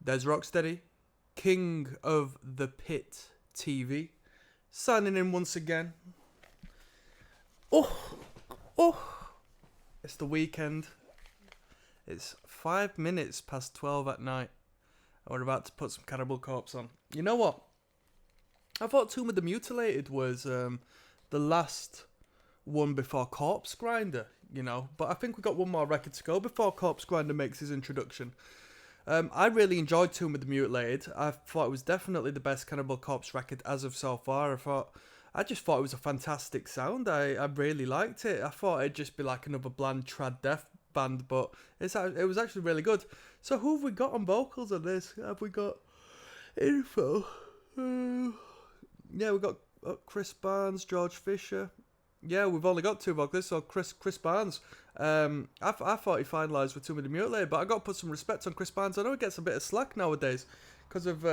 There's Rocksteady, King of the Pit TV, signing in once again. It's the weekend. It's 5 minutes past 12 at night. And we're about to put some Cannibal Corpse on. You know what? I thought Tomb of the Mutilated was the last one before Corpse Grinder, you know. But I think we got one more record to go before Corpse Grinder makes his introduction. I really enjoyed Tomb of the Mutilated. I thought it was definitely the best Cannibal Corpse record as of so far. I just thought it was a fantastic sound. I really liked it. I thought it'd just be like another bland trad death band, but it was actually really good. So who have we got on vocals on this? Have we got info? Yeah, we got Chris Barnes, George Fisher. Yeah, we've only got 2 vocalists, so Chris Barnes. I thought he finalised with Tomb of the Mutilated, but I got to put some respect on Chris Barnes. I know he gets a bit of slack nowadays because of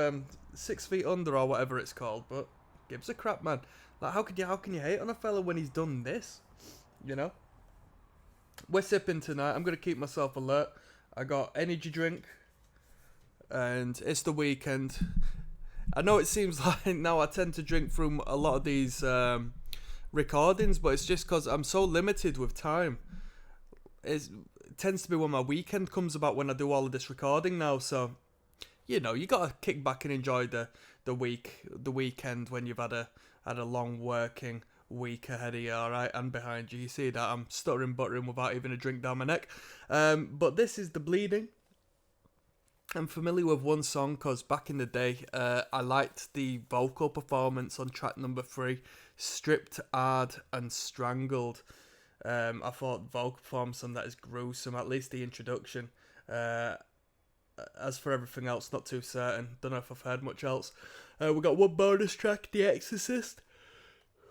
6 Feet Under or whatever it's called, but gives a crap, man. Like, how can you hate on a fella when he's done this? You know? We're sipping tonight. I'm going to keep myself alert. I got energy drink, and it's the weekend. I know it seems like now I tend to drink through a lot of these recordings, but it's just because I'm so limited with time. It tends to be when my weekend comes about when I do all of this recording now, so you know, you got to kick back and enjoy the weekend when you've had a long working week ahead of you, alright, and behind you. You see that I'm stuttering buttering without even a drink down my neck. But this is The Bleeding. I'm familiar with one song because back in the day, I liked the vocal performance on track number 3, Stripped, Hard and Strangled. I thought the vocal performance on that is gruesome, at least the introduction. As for everything else, not too certain. Don't know if I've heard much else. We got one bonus track, The Exorcist,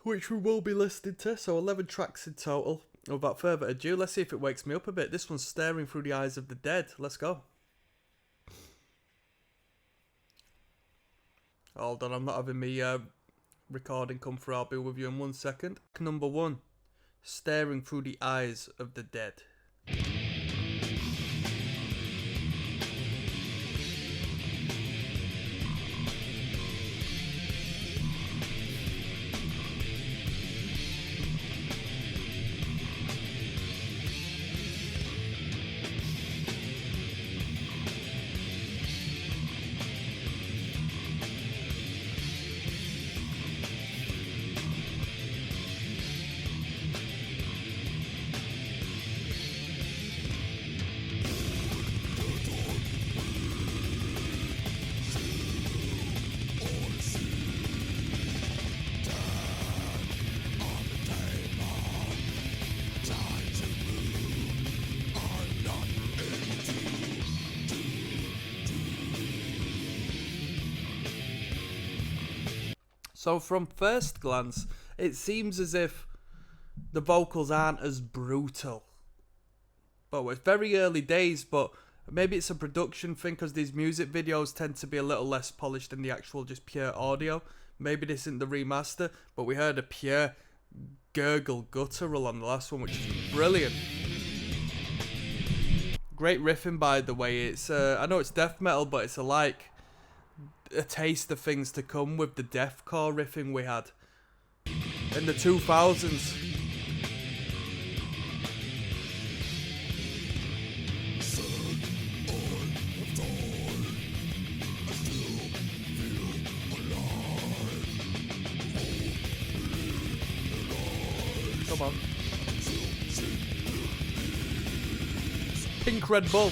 which we will be listening to. So 11 tracks in total. Without further ado, let's see if it wakes me up a bit. This one's Staring Through the Eyes of the Dead. Let's go. Hold on, I'm not having me recording come through. I'll be with you in 1 second. Number 1, Staring Through the Eyes of the Dead. So from first glance, it seems as if the vocals aren't as brutal. But it's very early days, but maybe it's a production thing because these music videos tend to be a little less polished than the actual just pure audio. Maybe this isn't the remaster, but we heard a pure gurgle guttural on the last one, which is brilliant. Great riffing, by the way. It's I know it's death metal, but it's a taste of things to come with the deathcore riffing we had in the 2000s. Come on. Pink Red Bull.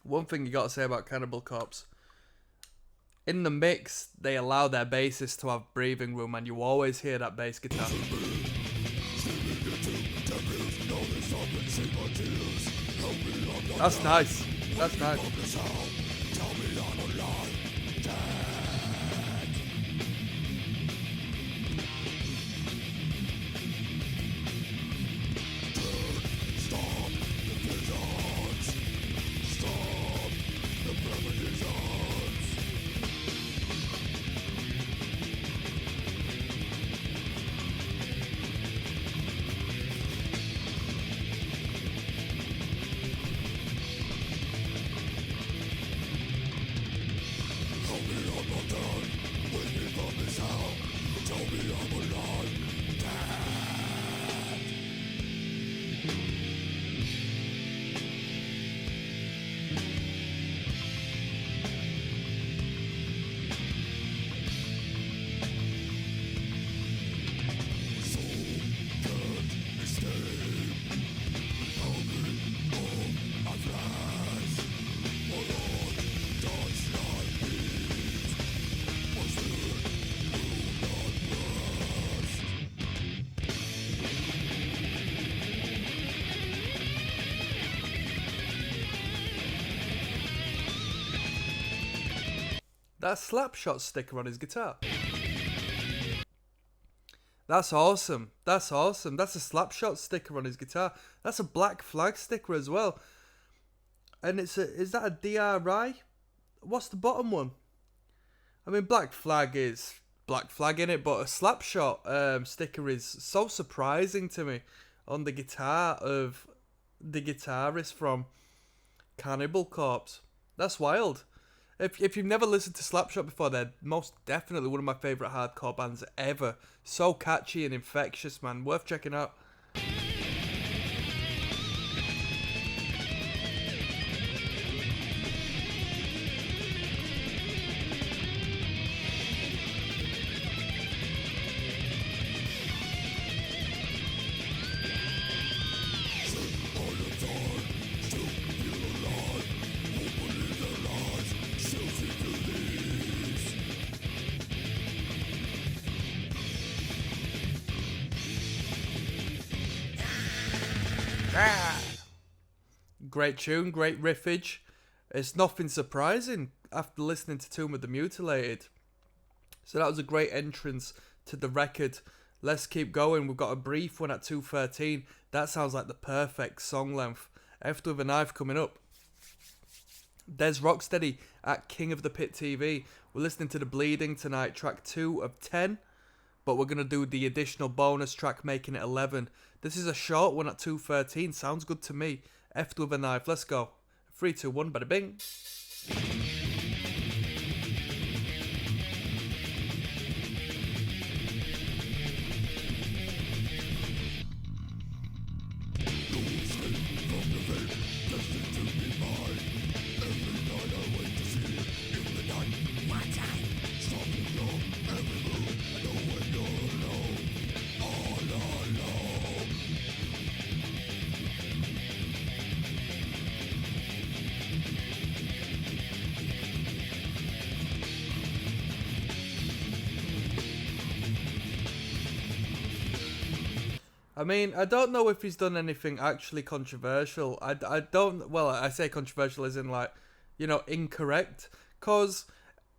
One thing you got to say about Cannibal Corpse, in the mix, they allow their bassists to have breathing room, and you always hear that bass guitar. That's nice. That's nice. That Slapshot sticker on his guitar. That's awesome. That's awesome. That's a Slapshot sticker on his guitar. That's a Black Flag sticker as well. And is that a DRI? What's the bottom one? I mean, Black Flag is Black Flag in it, but a Slapshot sticker is so surprising to me on the guitar of the guitarist from Cannibal Corpse. That's wild. If you've never listened to Slapshot before, they're most definitely one of my favourite hardcore bands ever. So catchy and infectious, man. Worth checking out. Great tune, great riffage. It's nothing surprising after listening to Tomb of the Mutilated. So that was a great entrance to the record. Let's keep going. We've got a brief one at 2:13. That sounds like the perfect song length. After with a Knife coming up. There's ROCKSTEADY at King of the Pit TV. We're listening to The Bleeding tonight, track 2 of 10. But we're going to do the additional bonus track, making it 11. This is a short one at 2:13. Sounds good to me. After with a Knife. Let's go. 3, 2, 1, bada bing. I mean, I don't know if he's done anything actually controversial. I don't, well, I say controversial as in like, you know, incorrect. Because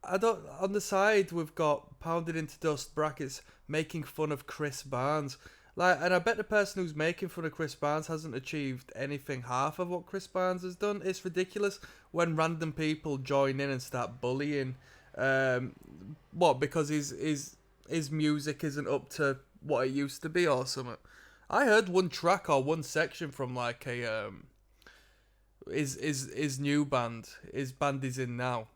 I don't, on the side we've got Pounded Into Dust brackets making fun of Chris Barnes. Like, and I bet the person who's making fun of Chris Barnes hasn't achieved anything half of what Chris Barnes has done. It's ridiculous when random people join in and start bullying. What, because his music isn't up to what it used to be or something. I heard one track or one section from like a his new band. His band is in now.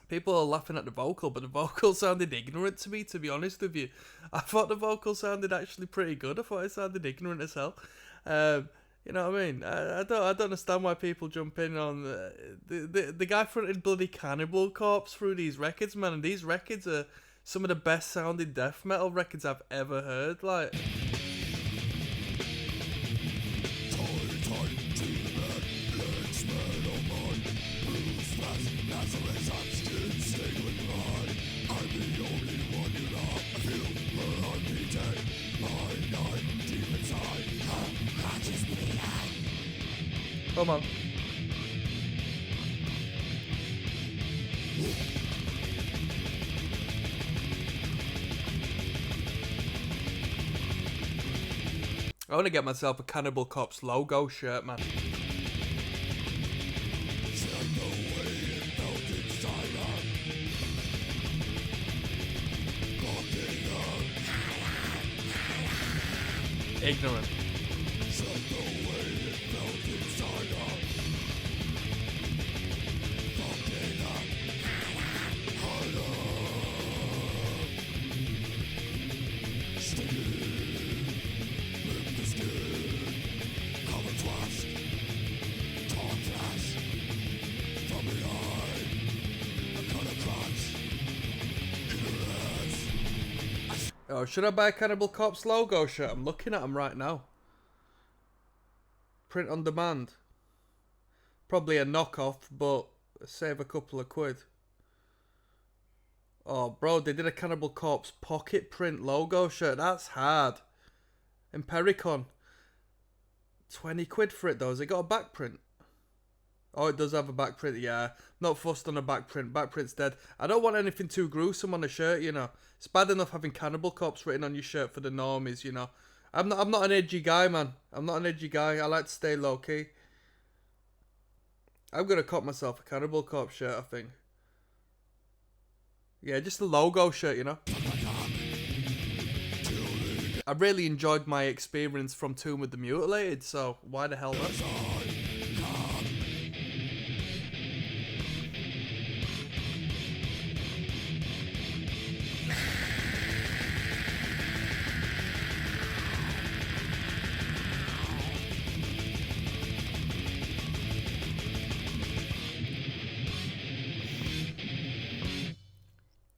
People are laughing at the vocal, but the vocal sounded ignorant to me, to be honest with you. I thought the vocal sounded actually pretty good. I thought it sounded ignorant as hell. You know what I mean? I don't understand why people jump in on the guy fronted bloody Cannibal Corpse through these records, man. And these records are some of the best sounding death metal records I've ever heard. Like. Come on. I want to get myself a Cannibal Corpse logo shirt, man. Ignorant. Oh, should I buy a Cannibal Corpse logo shirt? I'm looking at them right now. Print on demand. Probably a knockoff, but save a couple of quid. Oh, bro, they did a Cannibal Corpse pocket print logo shirt. That's hard. In Pericon. 20 quid for it, though. Has it got a back print? Oh, it does have a back print, yeah. Not fussed on a back print. Back print's dead. I don't want anything too gruesome on a shirt, you know. It's bad enough having Cannibal Corpse written on your shirt for the normies, you know. I'm not an edgy guy, man. I'm not an edgy guy. I like to stay low-key. I'm going to cop myself a Cannibal Corpse shirt, I think. Yeah, just a logo shirt, you know. I really enjoyed my experience from Tomb of the Mutilated, so why the hell not?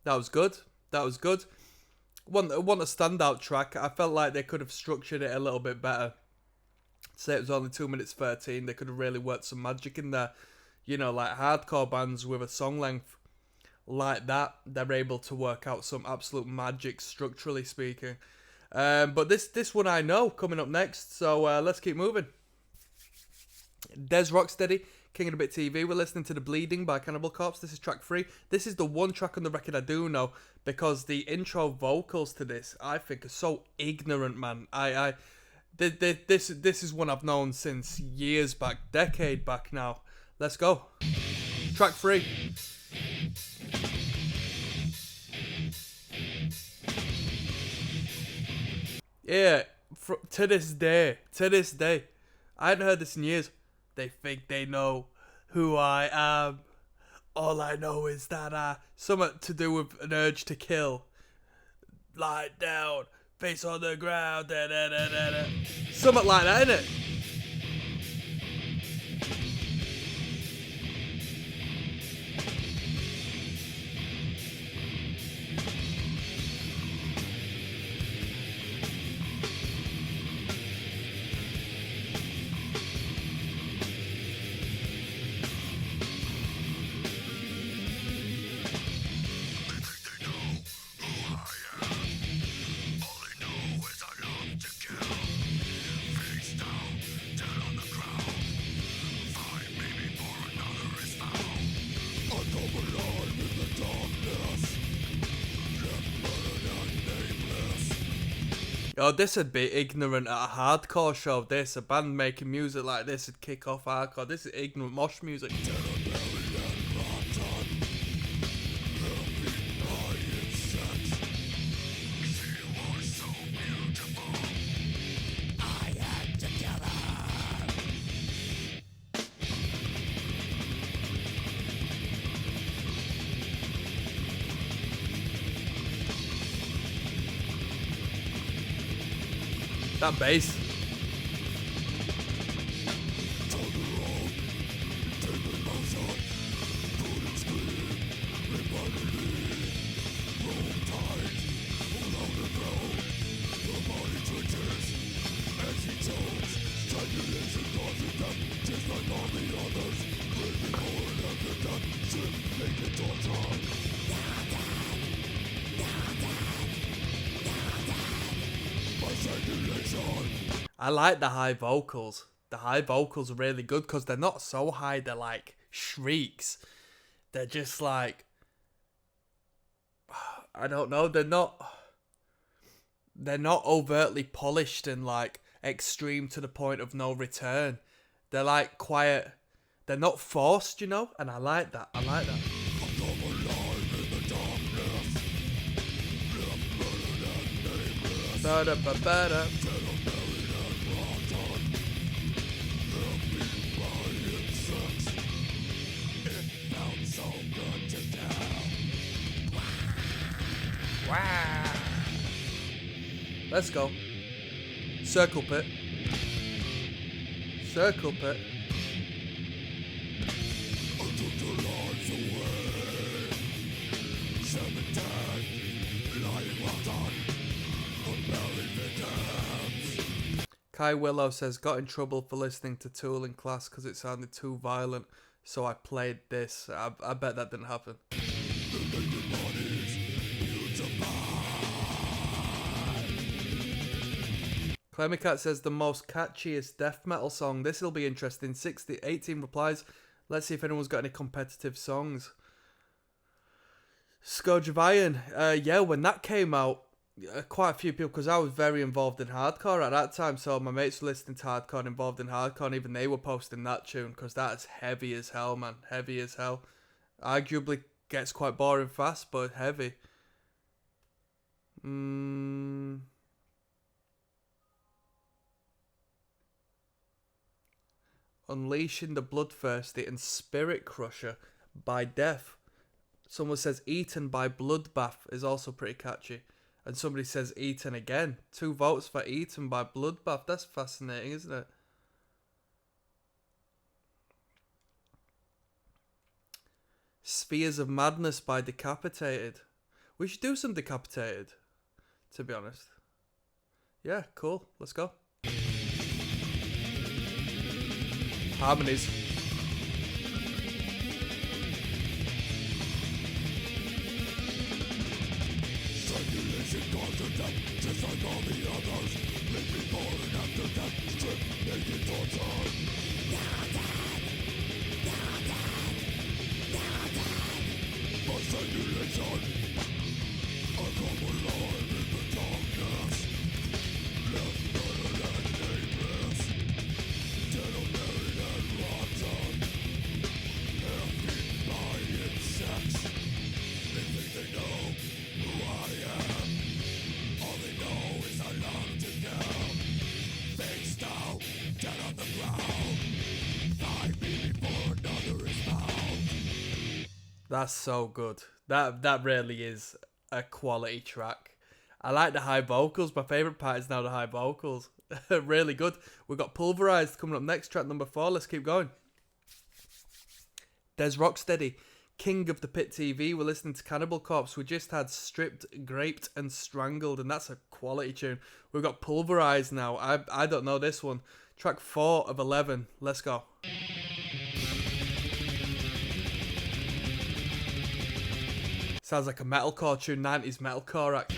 That was good. That was good. Want a standout track. I felt like they could have structured it a little bit better. Say it was only 2 minutes 13. They could have really worked some magic in there. You know, like hardcore bands with a song length like that, they're able to work out some absolute magic, structurally speaking. But this one I know coming up next. So let's keep moving. Des Rocksteady, King of the Bit TV. We're listening to The Bleeding by Cannibal Corpse. This is track 3. This is the one track on the record I do know, because the intro vocals to this, I think, are so ignorant, man. This is one I've known since years back, decade back now. Let's go. Track 3. Yeah, to this day, I hadn't heard this in years. They think they know who I am. All I know is that something to do with an urge to kill. Lie down, face on the ground, da da da da da. Something like that, innit? Oh, this would be ignorant at a hardcore show. This, a band making music like this would kick off hardcore. This is ignorant mosh music. That bass. I like the high vocals. The high vocals are really good because they're not so high, they're like shrieks. They're just like, I don't know, they're not overtly polished and like extreme to the point of no return. They're like quiet. They're not forced, you know? And I like that. I like that. Ba-da-ba-ba-da. Wow. Let's go. Circle pit. Circle pit. Kai Willow says, got in trouble for listening to Tool in class because it sounded too violent, so I played this. I bet that didn't happen. Clemicat says, the most catchiest death metal song. This will be interesting. 18 replies. Let's see if anyone's got any competitive songs. Scourge of Iron. Yeah, when that came out, quite a few people, because I was very involved in hardcore at that time, so my mates were listening to hardcore and involved in hardcore, and even they were posting that tune, because that's heavy as hell, man. Heavy as hell. Arguably gets quite boring fast, but heavy. Unleashing the Bloodthirsty and Spirit Crusher by Death. Someone says Eaten by Bloodbath is also pretty catchy. And somebody says Eaten again. 2 votes for Eaten by Bloodbath. That's fascinating, isn't it? Spheres of Madness by Decapitated. We should do some Decapitated, to be honest. Yeah, cool. Let's go. Harmonies. That's so good. That really is a quality track. I like the high vocals. My favourite part is now the high vocals. Really good. We've got Pulverized coming up next, track number 4. Let's keep going. There's Rocksteady, King of the Pit TV. We're listening to Cannibal Corpse. We just had Stripped, Graped and Strangled, and that's a quality tune. We've got Pulverized now. I don't know this one. Track 4 of 11. Let's go. Sounds like a metalcore tune, 90s metalcore act.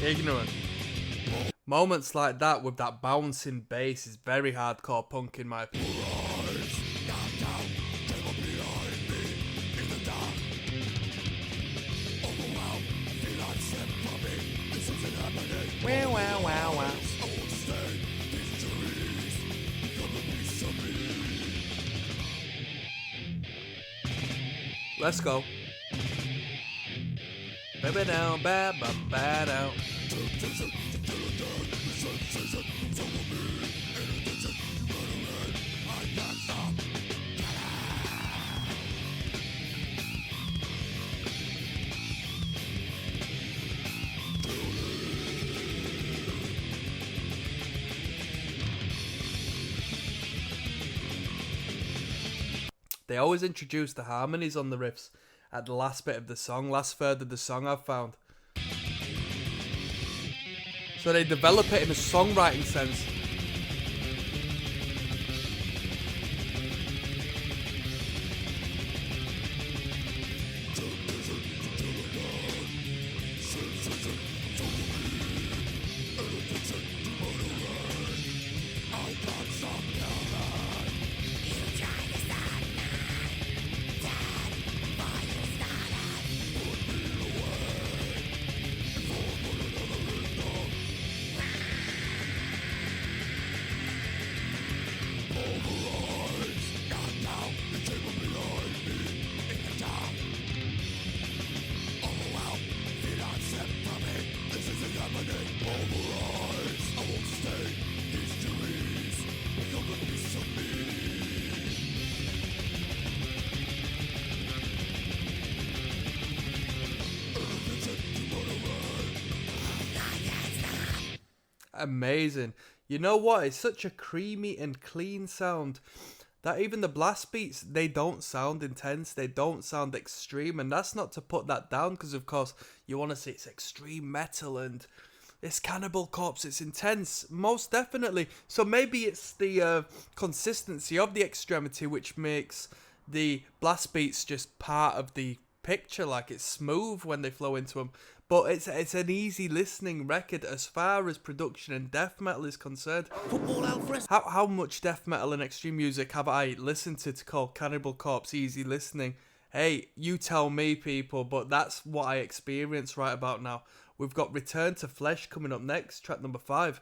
Ignorant. Moments like that with that bouncing bass is very hardcore punk in my opinion. Wow, wow, wow, wow. Let's go. Baby down, bad, bad out. They always introduce the harmonies on the riffs at the last bit of the song, last third of the song, I've found. So they develop it in a songwriting sense. Amazing. You know what? It's such a creamy and clean sound that even the blast beats, they don't sound intense. They don't sound extreme. And that's not to put that down, because of course you want to say it's extreme metal and it's Cannibal Corpse. It's intense. Most definitely. So maybe it's the consistency of the extremity which makes the blast beats just part of the picture. Like, it's smooth when they flow into them. But it's an easy listening record as far as production and death metal is concerned. How much death metal and extreme music have I listened to call Cannibal Corpse easy listening? Hey, you tell me, people, but that's what I experience right about now. We've got Return to Flesh coming up next, track number 5.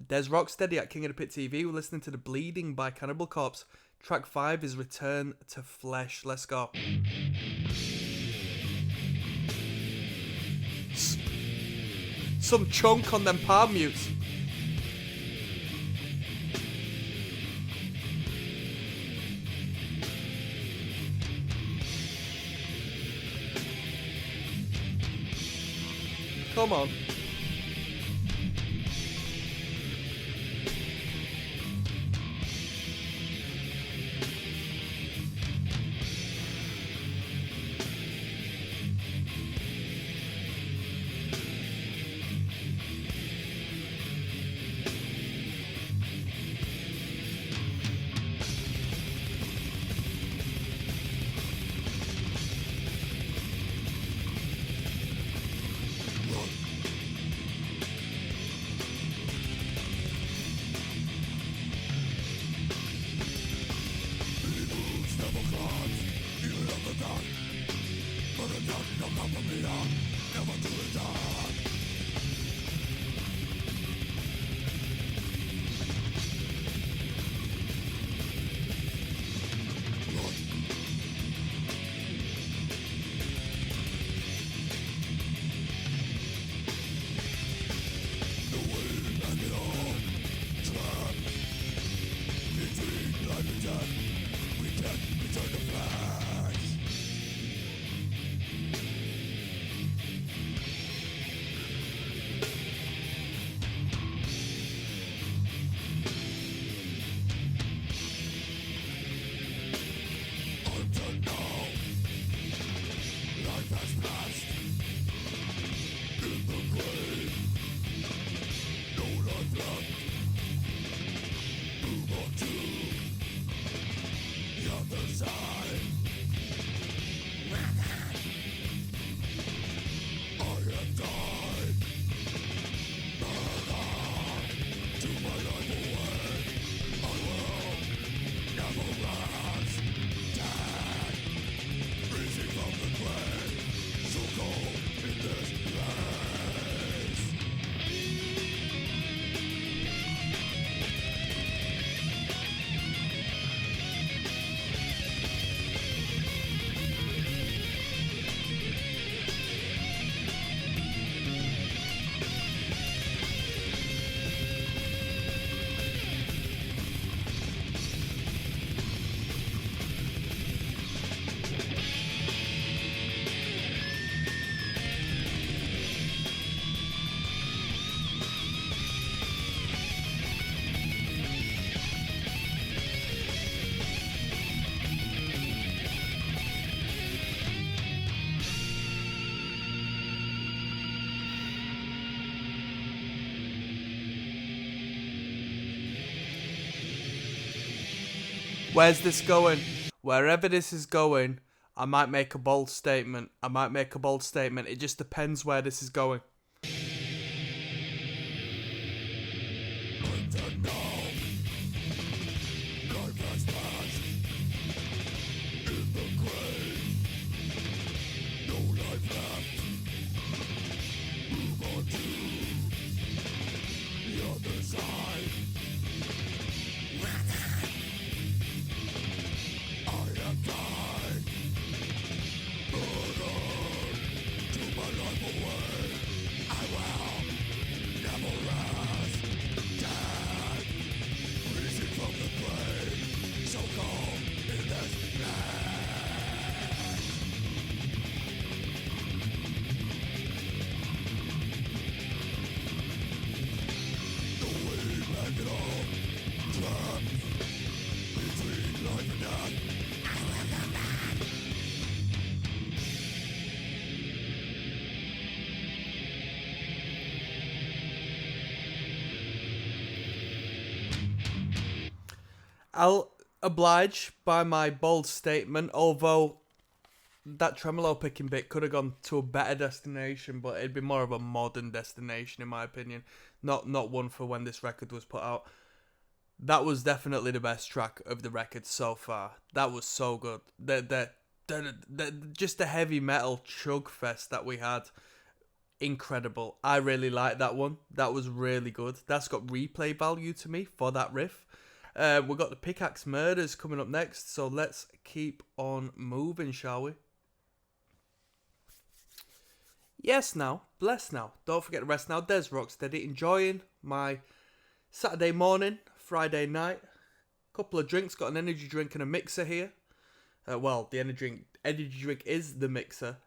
There's ROCKSTEADY at King of the Pit TV. We're listening to The Bleeding by Cannibal Corpse. Track 5 is Return to Flesh. Let's go. Some chunk on them palm mutes. Come on. Where's this going? Wherever this is going, I might make a bold statement. It just depends where this is going. I'll oblige by my bold statement, although that tremolo picking bit could have gone to a better destination, but it'd be more of a modern destination in my opinion, not one for when this record was put out. That was definitely the best track of the record so far. That was so good. Just the heavy metal chug fest that we had, incredible. I really liked that one. That was really good. That's got replay value to me for that riff. We've got the Pickaxe Murders coming up next, so let's keep on moving, shall we? Yes now, bless now. Don't forget to rest now. There's Rocksteady, enjoying my Saturday morning, Friday night. Couple of drinks, got an energy drink and a mixer here. Well, the energy drink is the mixer.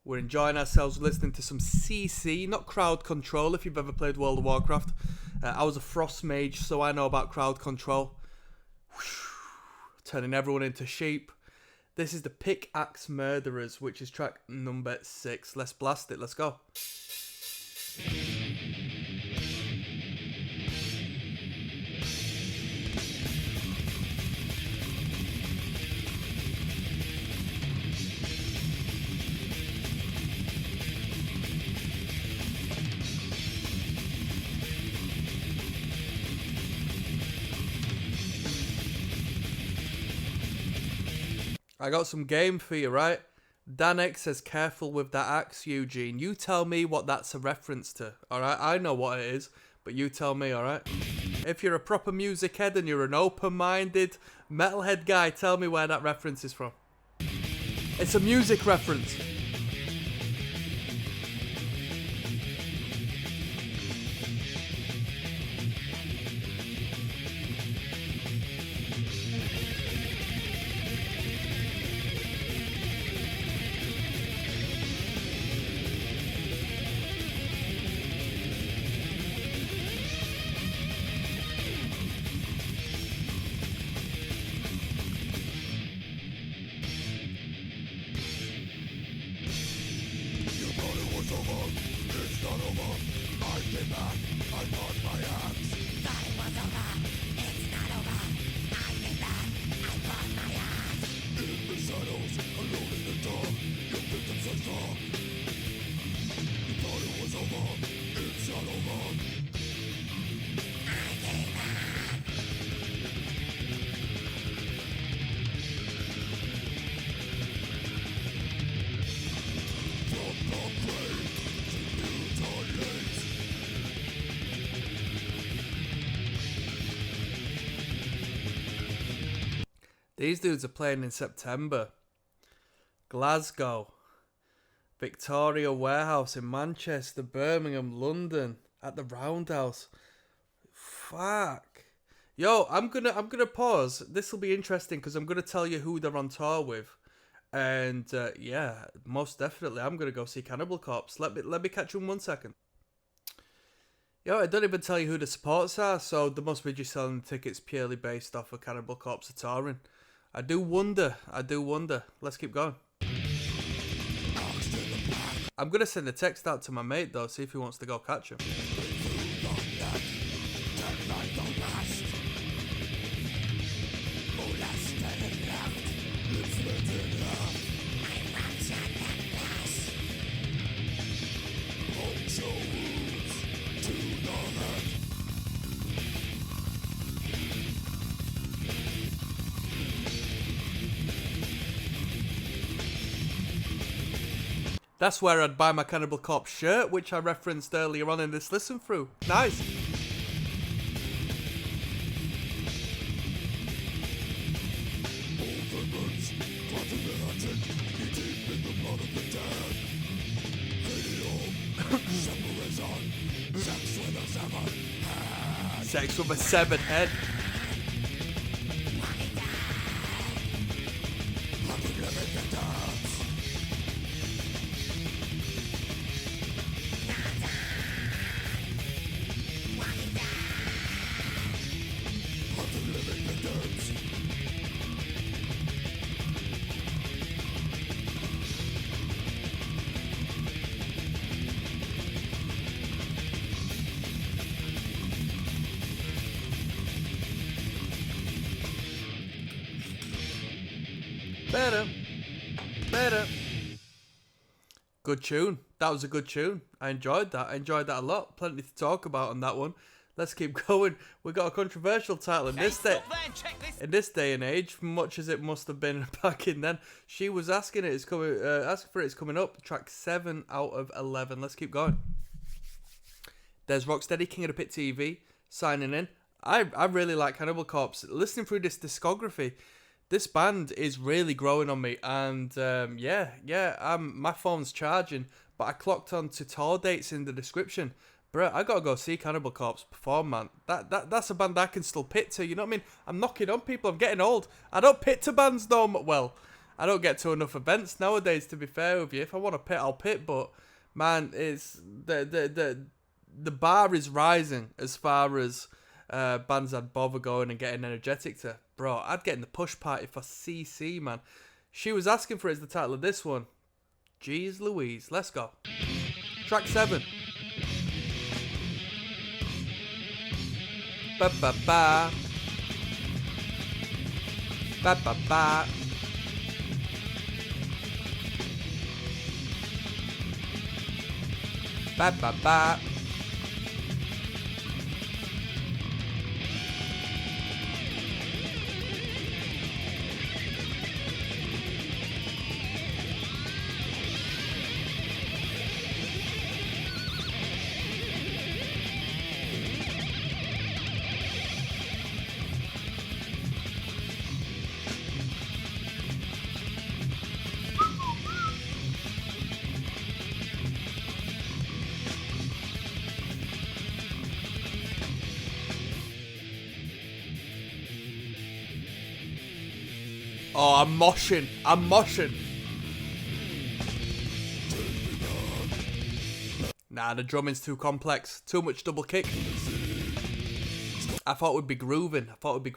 We're enjoying ourselves listening to some CC, not crowd control if you've ever played World of Warcraft. I was a frost mage, so I know about crowd control. Turning everyone into sheep. This is the Pickaxe Murderers, which is track number 6. Let's blast it, let's go. I got some game for you, right? Dan X says, careful with that axe, Eugene. You tell me what that's a reference to, alright? I know what it is, but you tell me, alright? If you're a proper music head and you're an open-minded metalhead guy, tell me where that reference is from. It's a music reference. These dudes are playing in September. Glasgow, Victoria Warehouse in Manchester, Birmingham, London, at the Roundhouse. Fuck. Yo, I'm gonna pause. This will be interesting because I'm gonna tell you who they're on tour with, and yeah, most definitely I'm gonna go see Cannibal Corpse. Let me catch you in 1 second. Yo, I don't even tell you who the supports are, so they must be just selling tickets purely based off of Cannibal Corpse touring. I do wonder. Let's keep going. I'm going to send a text out to my mate, though, see if he wants to go catch him. That's where I'd buy my Cannibal Corpse shirt, which I referenced earlier on in this listen through. Nice. Sex with a severed head. Better. Good tune. That was a good tune. I enjoyed that. I enjoyed that a lot. Plenty to talk about on that one. Let's keep going. We got a controversial title in this day and age, much as it must have been back in then. She was asking for it. It's coming up. Track 7 out of 11. Let's keep going. There's ROCKSTEADY, King of the Pit TV, signing in. I really like Cannibal Corpse. Listening through this discography, this band is really growing on me, and my phone's charging, but I clocked on to tour dates in the description. Bro, I gotta go see Cannibal Corpse perform, man. That's a band I can still pit to, you know what I mean? I'm knocking on people, I'm getting old. I don't pit to bands though, well, I don't get to enough events nowadays, to be fair with you. If I want to pit, I'll pit, but, man, it's the bar is rising as far as bands I'd bother going and getting energetic to. Bro, I'd get in the push party for CC, man. She was asking for it as the title of this one. Jeez Louise. Let's go. Track 7. Ba ba ba. Ba ba ba. Ba ba ba. Oh, I'm moshing. Nah, the drumming's too complex. Too much double kick. I thought we'd be grooving. Bow, bow.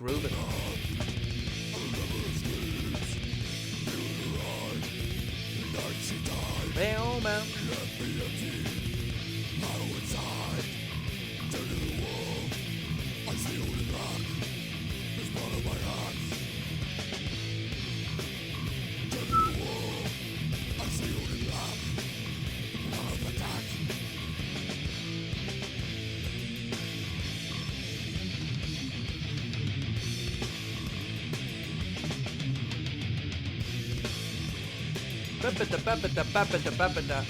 Ba-ba-da-ba-ba-da-ba-ba-da-ba-ba-da.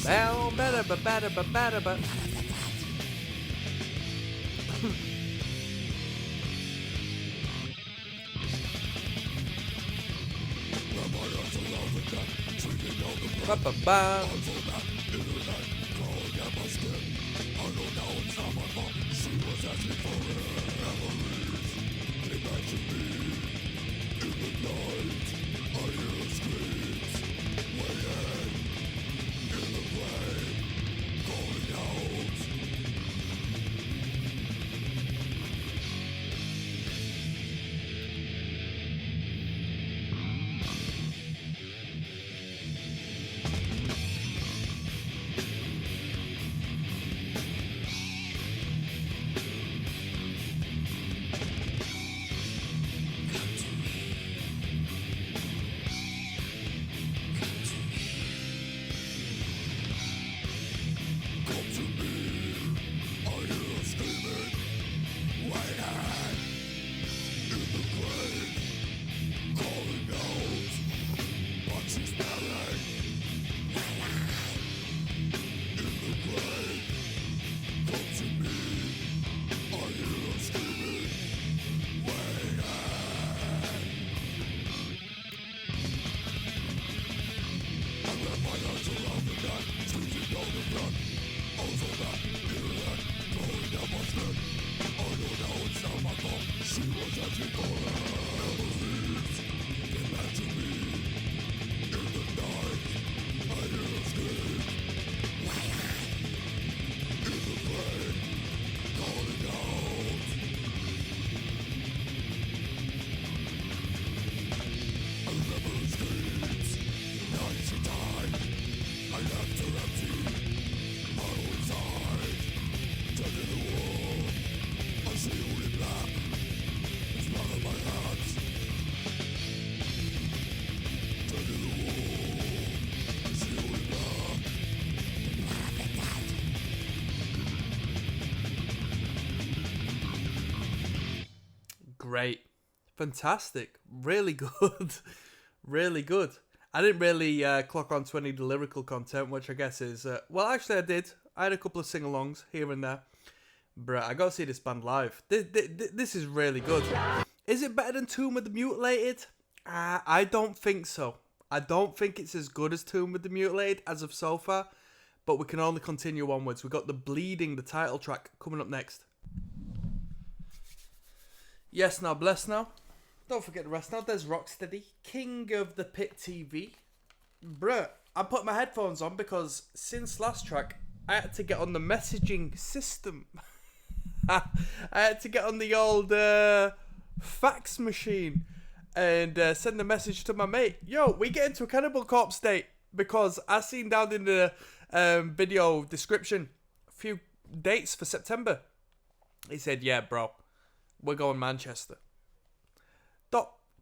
Bow, bada, ba, bada, ba, bada, ba. Ba, ba, ba. Great. Fantastic. Really good. Really good. I didn't really clock on to any of the lyrical content, which I guess is... well, actually I did. I had a couple of sing-alongs here and there. Bruh, I gotta see this band live. This is really good. Is it better than Tomb of the Mutilated? I don't think so. I don't think it's as good as Tomb of the Mutilated as of so far. But we can only continue onwards. We've got The Bleeding, the title track, coming up next. Yes, now, bless now. Don't forget the rest now. There's Rocksteady, king of the Pit TV. Bruh, I put my headphones on because since last track, I had to get on the messaging system. I had to get on the old fax machine and send a message to my mate. Yo, we get into a Cannibal Corpse date because I seen down in the video description a few dates for September. He said, yeah, bro, we're going Manchester.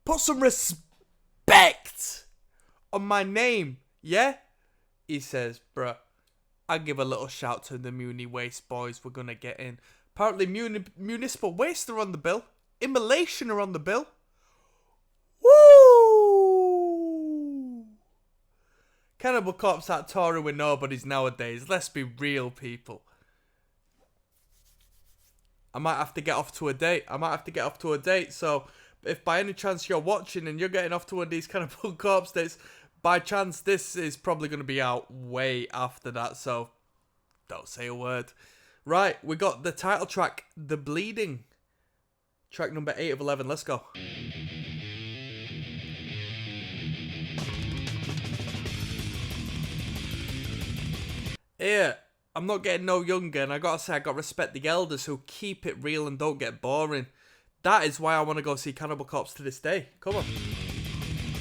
Put some respect on my name, yeah? He says, bruh, I give a little shout to the Muni Waste boys. We're gonna get in. Apparently, Municipal Waste are on the bill. Immolation are on the bill. Woo! Cannibal Corpse out touring with nobodies nowadays. Let's be real, people. I might have to get off to a date. So, if by any chance you're watching and you're getting off to one of these Cannibal Corpse dates, by chance, this is probably going to be out way after that. So, don't say a word. Right, we got the title track, The Bleeding. Track number 8 of 11. Let's go. Here, I'm not getting no younger, and I gotta say, I gotta respect the elders who keep it real and don't get boring. That is why I want to go see Cannibal Corpse to this day. Come on.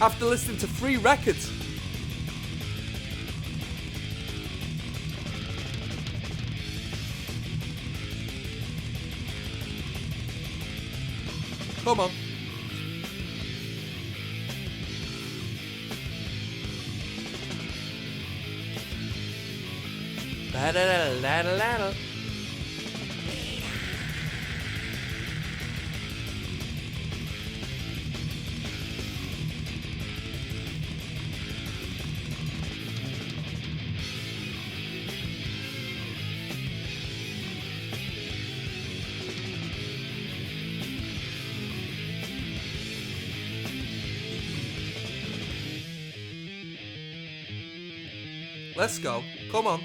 After listening to 3 records. Come on. La la la la la la. Let's go. Come on.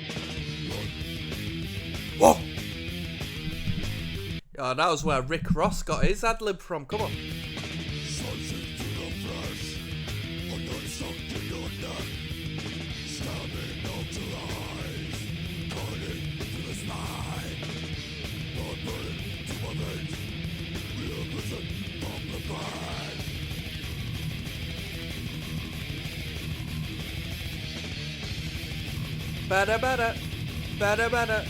Whoa! Oh, that was where Rick Ross got his ad-lib from. Come on. Bada bada, bada bada.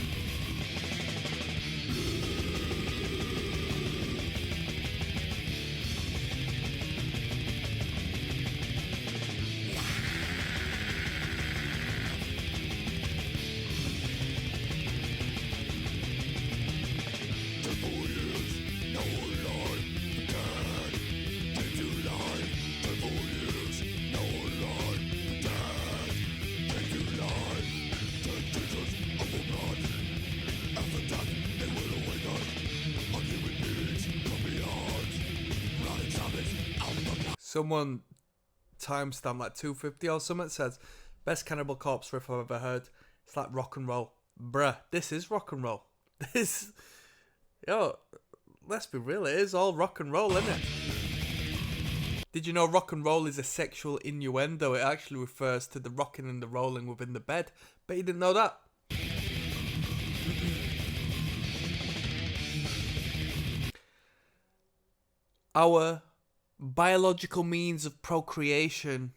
Someone timestamp like 250 or something says Best Cannibal Corpse riff I've ever heard. It's like rock and roll. Bruh, this is rock and roll. This... Yo, let's be real, it is all rock and roll, isn't it? Did you know rock and roll is a sexual innuendo? It actually refers to the rocking and the rolling within the bed. Bet you didn't know that. Our biological means of procreation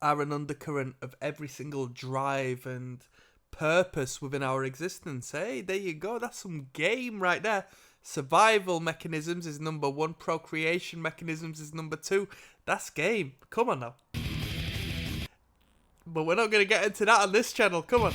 are an undercurrent of every single drive and purpose within our existence. Hey, there you go. That's some game right there. Survival mechanisms is number one. Procreation mechanisms is number two. That's game. Come on now. But we're not going to get into that on this channel. Come on.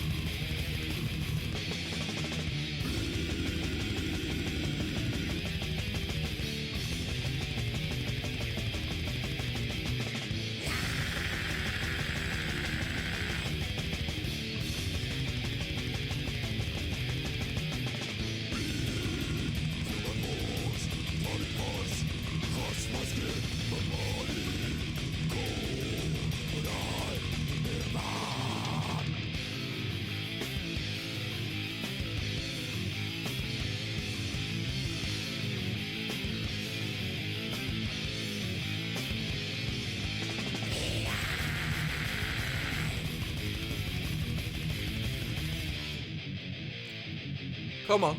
Come on.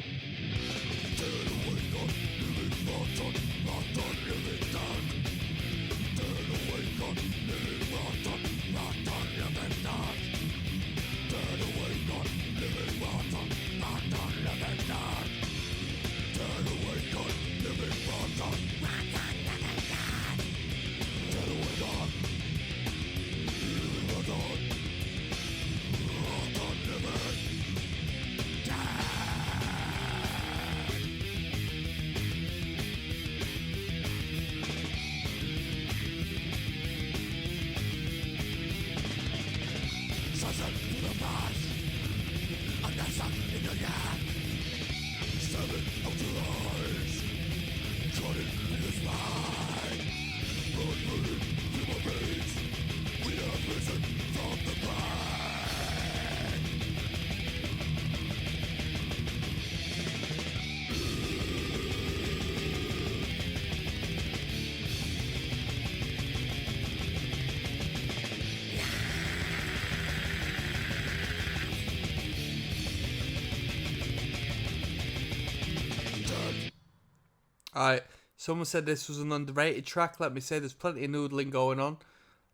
Alright, someone said this was an underrated track. Let me say there's plenty of noodling going on.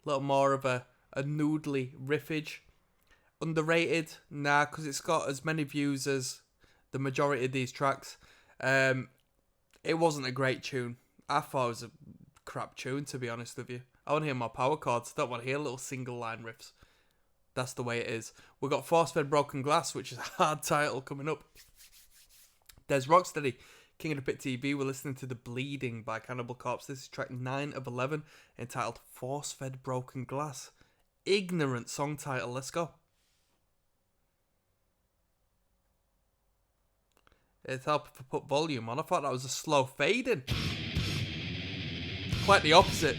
A little more of a noodly riffage. Underrated? Nah, because it's got as many views as the majority of these tracks. It wasn't a great tune. I thought it was a crap tune, to be honest with you. I want to hear more power chords. I don't want to hear little single line riffs. That's the way it is. We've got Force Fed Broken Glass, which is a hard title coming up. There's Rocksteady, King of the Pit TV. We're listening to The Bleeding by Cannibal Corpse. This is track 9 of 11, entitled Force Fed Broken Glass. Ignorant song title. Let's go. It's helped if I put volume on. I thought that was a slow fade in. Quite the opposite.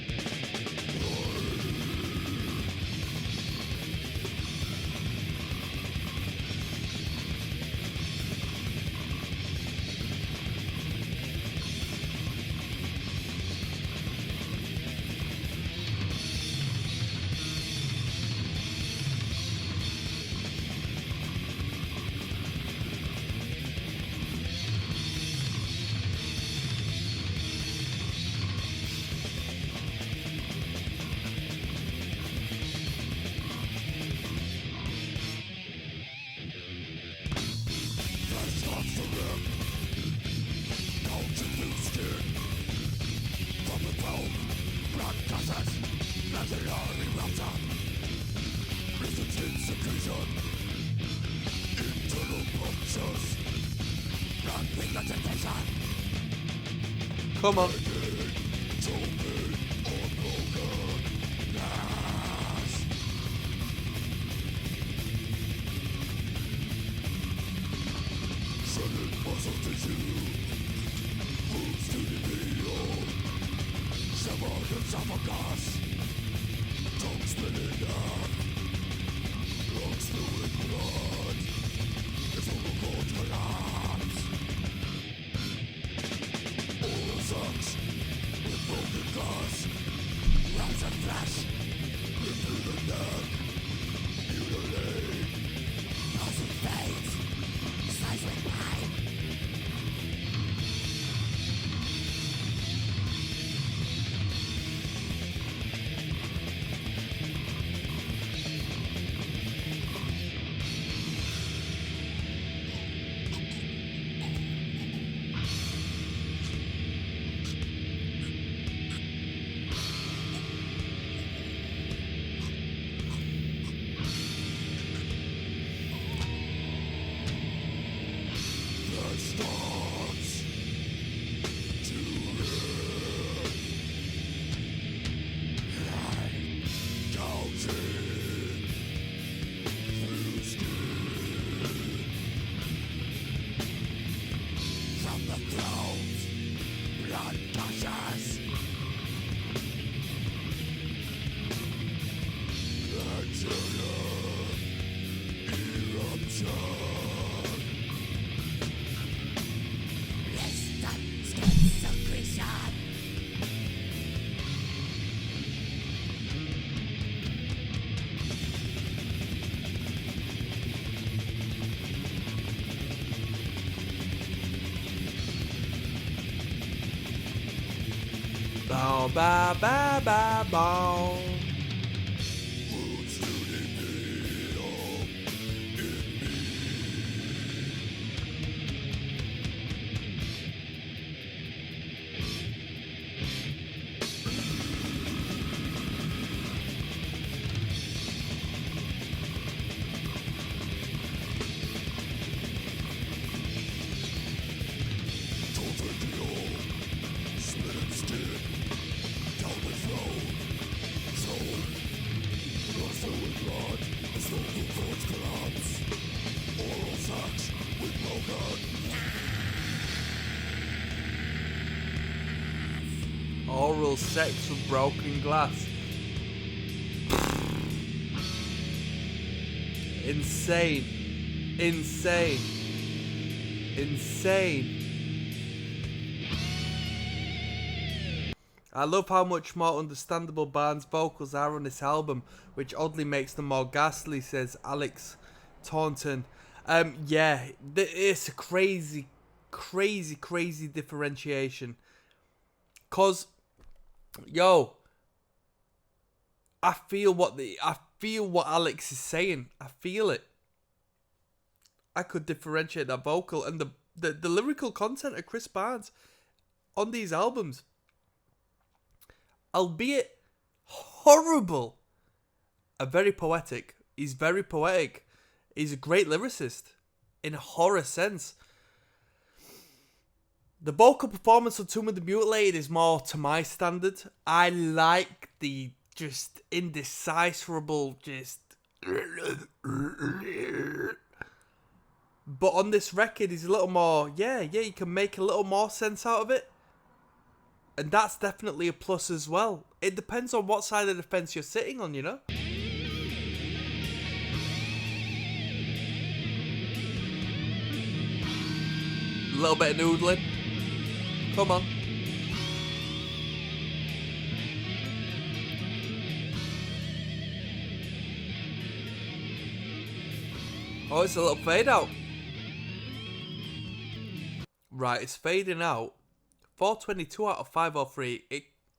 Come on. Bow, bow, bow, bow, bow. Oral sex with broken glass. Insane. Insane. Insane. I love how much more understandable Barnes' vocals are on this album, which oddly makes them more ghastly, says Alex Taunton. Yeah, it's a crazy differentiation. Cause, yo, I feel what Alex is saying. I feel it. I could differentiate that vocal and the lyrical content of Chris Barnes on these albums, albeit horrible, are very poetic. He's very poetic. He's a great lyricist in a horror sense. The vocal performance on Tomb of the Mutilated is more to my standard. I like the just indecipherable, just... But on this record, he's a little more... Yeah, you can make a little more sense out of it. And that's definitely a plus as well. It depends on what side of the fence you're sitting on, you know? A little bit of noodling. Come on. Oh, it's a little fade out. Right, it's fading out. 422 out of 503.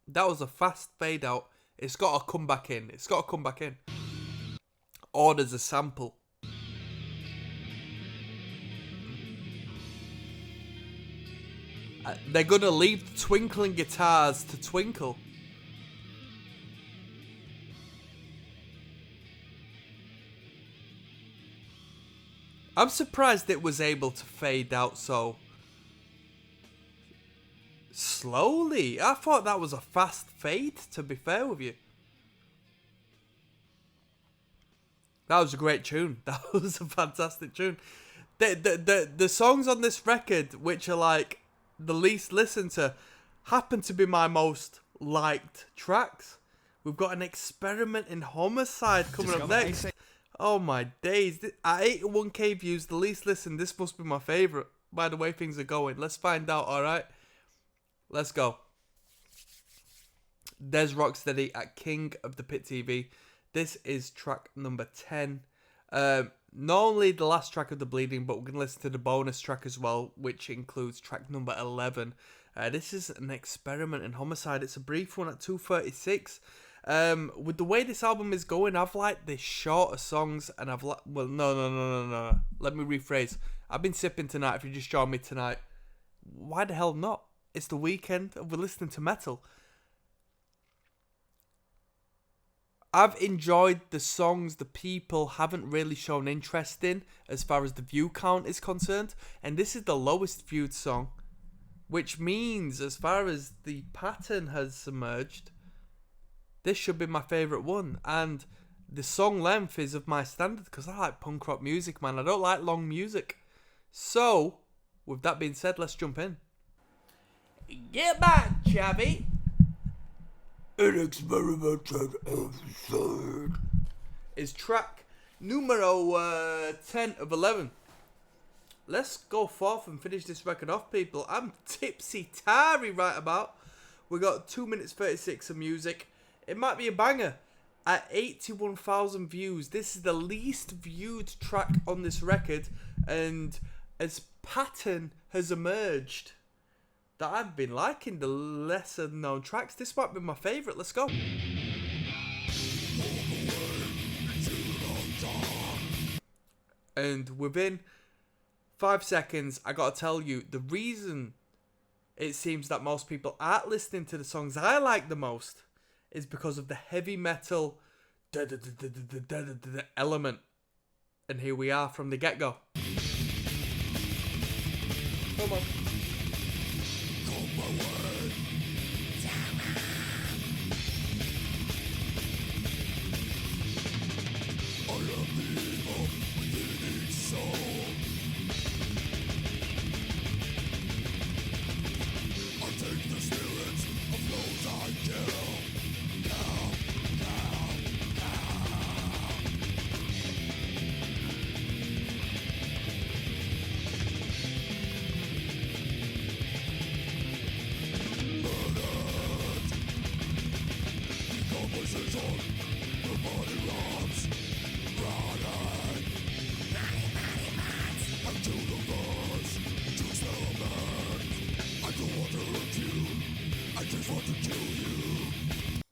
That was a fast fade out. It's got to come back in. It's got to come back in. Or there's a sample. They're going to leave the twinkling guitars to twinkle. I'm surprised it was able to fade out so slowly. I thought that was a fast fade, to be fair with you. That was a great tune. That was a fantastic tune. The songs on this record, which are like the least listened to, happen to be my most liked tracks. We've got an Experiment in Homicide coming up next. Oh my days. At 81k views, the least listened, this must be my favourite by the way things are going. Let's find out, alright? Let's go. There's Rocksteady at King of the Pit TV. This is track number 10. Not only the last track of The Bleeding, but we're going to listen to the bonus track as well, which includes track number 11. This is an Experiment in Homicide. It's a brief one at 2:36. With the way this album is going, I've liked the shorter songs, and I've well, no. Let me rephrase. I've been sipping tonight. If you just joined me tonight, why the hell not? It's the weekend, and we're listening to metal. I've enjoyed the songs the people haven't really shown interest in as far as the view count is concerned. And this is the lowest viewed song. Which means, as far as the pattern has emerged, this should be my favourite one. And the song length is of my standard because I like punk rock music, man. I don't like long music. So, with that being said, let's jump in. Get back, Chavy. An experimental episode is track numero 10 of 11. Let's go forth and finish this record off, people. I'm tipsy-tarry right about. We got 2 minutes 36 of music. It might be a banger. At 81,000 views, this is the least viewed track on this record, and as pattern has emerged, that I've been liking, the lesser known tracks. This might be my favourite. Let's go. And within 5 seconds, I gotta tell you, the reason it seems that most people aren't listening to the songs I like the most is because of the heavy metal element. And here we are from the get-go. Come on.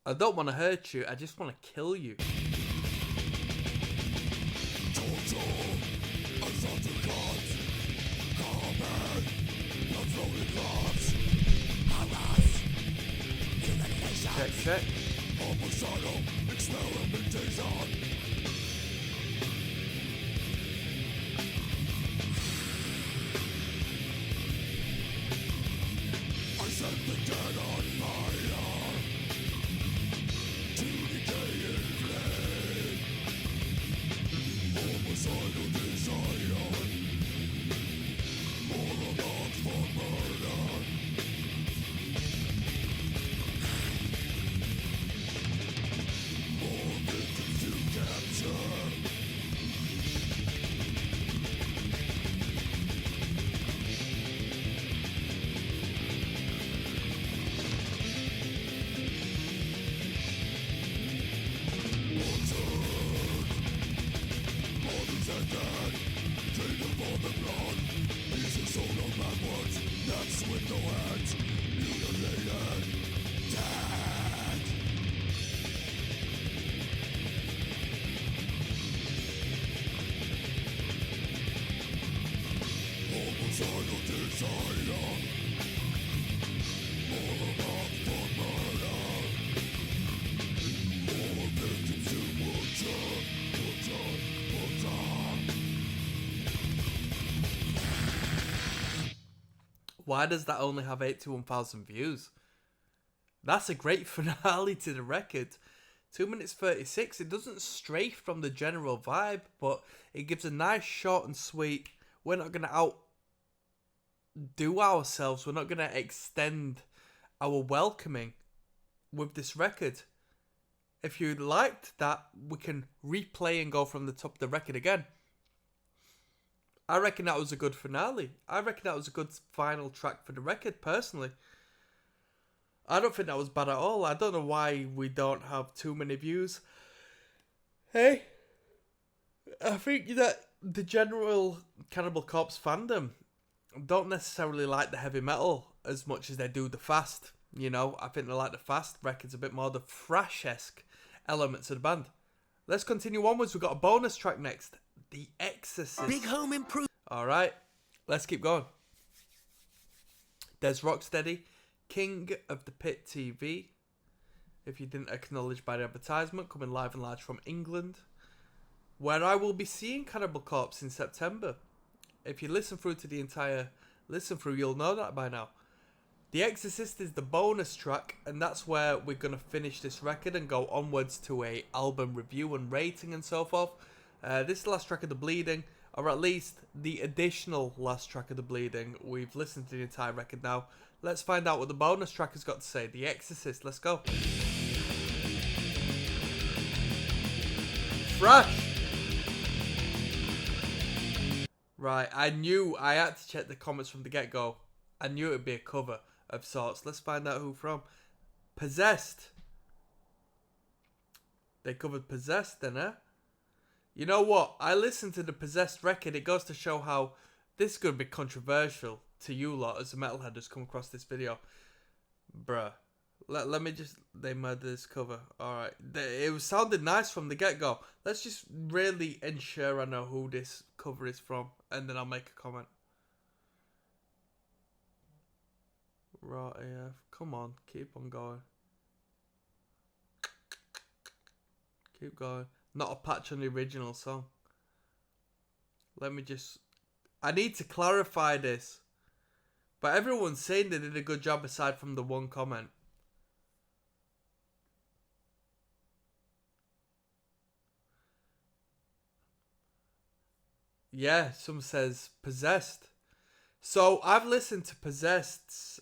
I don't want to hurt you, I just want to kill you. Check, check. Why does that only have 81,000 views? That's a great finale to the record. 2 minutes 36. It doesn't stray from the general vibe, but it gives a nice short and sweet. We're not going to outdo ourselves. We're not going to extend our welcoming with this record. If you liked that, we can replay and go from the top of the record again. I reckon that was a good finale. I reckon that was a good final track for the record, personally. I don't think that was bad at all. I don't know why we don't have too many views. Hey, I think that the general Cannibal Corpse fandom don't necessarily like the heavy metal as much as they do the fast. You know, I think they like the fast records a bit more, the thrash-esque elements of the band. Let's continue onwards. We've got a bonus track next. The Exorcist. Big home improvement. Alright, let's keep going. There's ROCKSTEADY, King of the Pit TV. If you didn't acknowledge by the advertisement, coming live and large from England, where I will be seeing Cannibal Corpse in September. If you listen through to the entire listen through, you'll know that by now. The Exorcist is the bonus track, and that's where we're going to finish this record and go onwards to a album review and rating and so forth. This is the last track of The Bleeding, or at least the additional last track of The Bleeding. We've listened to the entire record now. Let's find out what the bonus track has got to say. The Exorcist, let's go. Thrash! Right, I had to check the comments from the get-go. I knew it would be a cover of sorts. Let's find out who from. Possessed. They covered Possessed then, eh? You know what? I listened to the Possessed record. It goes to show how this is going to be controversial. to you lot as a metalhead who's come across this video. Bruh. Let me just... They murdered this cover. Alright. It was sounded nice from the get-go. Let's just really ensure I know who this cover is from. And then I'll make a comment. Right, yeah. Come on. Keep on going. Keep going. Not a patch on the original song. Let me just... I need to clarify this. But everyone's saying they did a good job aside from the one comment. Yeah, some says Possessed. So I've listened to Possessed's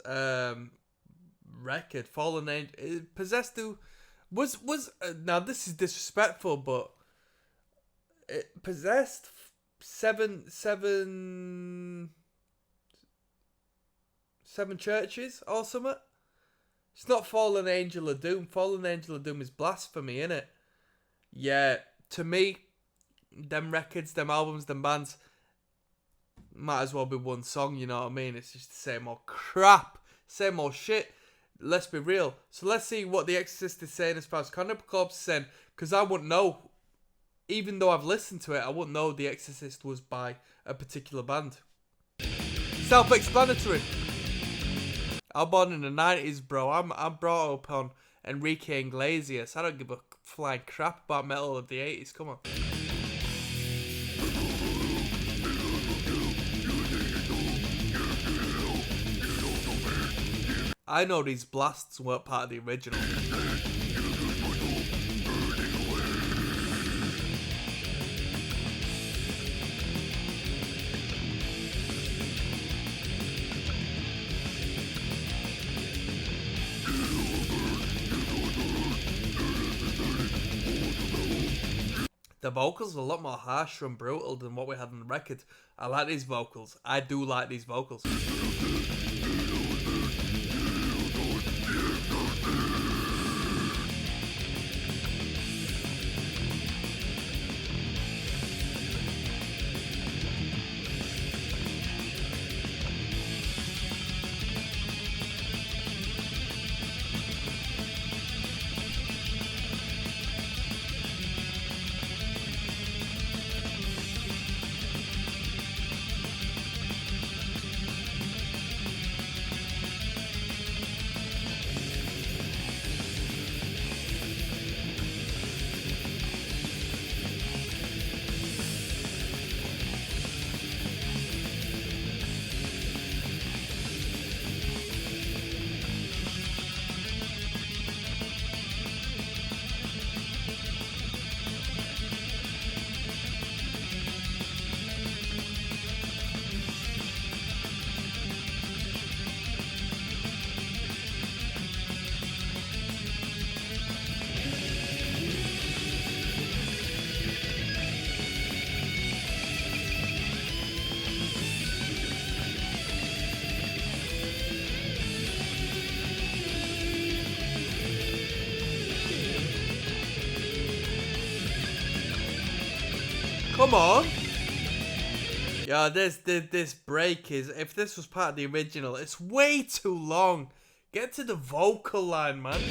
record, Fallen Angel. Possessed was now this is disrespectful, but Possessed seven churches or something. It's not Fallen Angel of Doom. Fallen Angel of Doom is blasphemy, innit? Yeah, to me, them records, them albums, them bands might as well be one song, you know what I mean? It's just the same old crap, same old shit. Let's be real. So let's see what The Exorcist is saying as far as Cannibal Corpse is saying, because I wouldn't know, even though I've listened to it, I wouldn't know The Exorcist was by a particular band. Self-explanatory. I was born in the 90s, bro. I'm brought up on Enrique Iglesias. I don't give a flying crap about metal of the 80s. Come on. I know these blasts weren't part of the original. The vocals are a lot more harsh and brutal than what we had on the record. I like these vocals. I do like these vocals. Come on. Yeah, this break is, if this was part of the original, it's way too long. Get to the vocal line, man.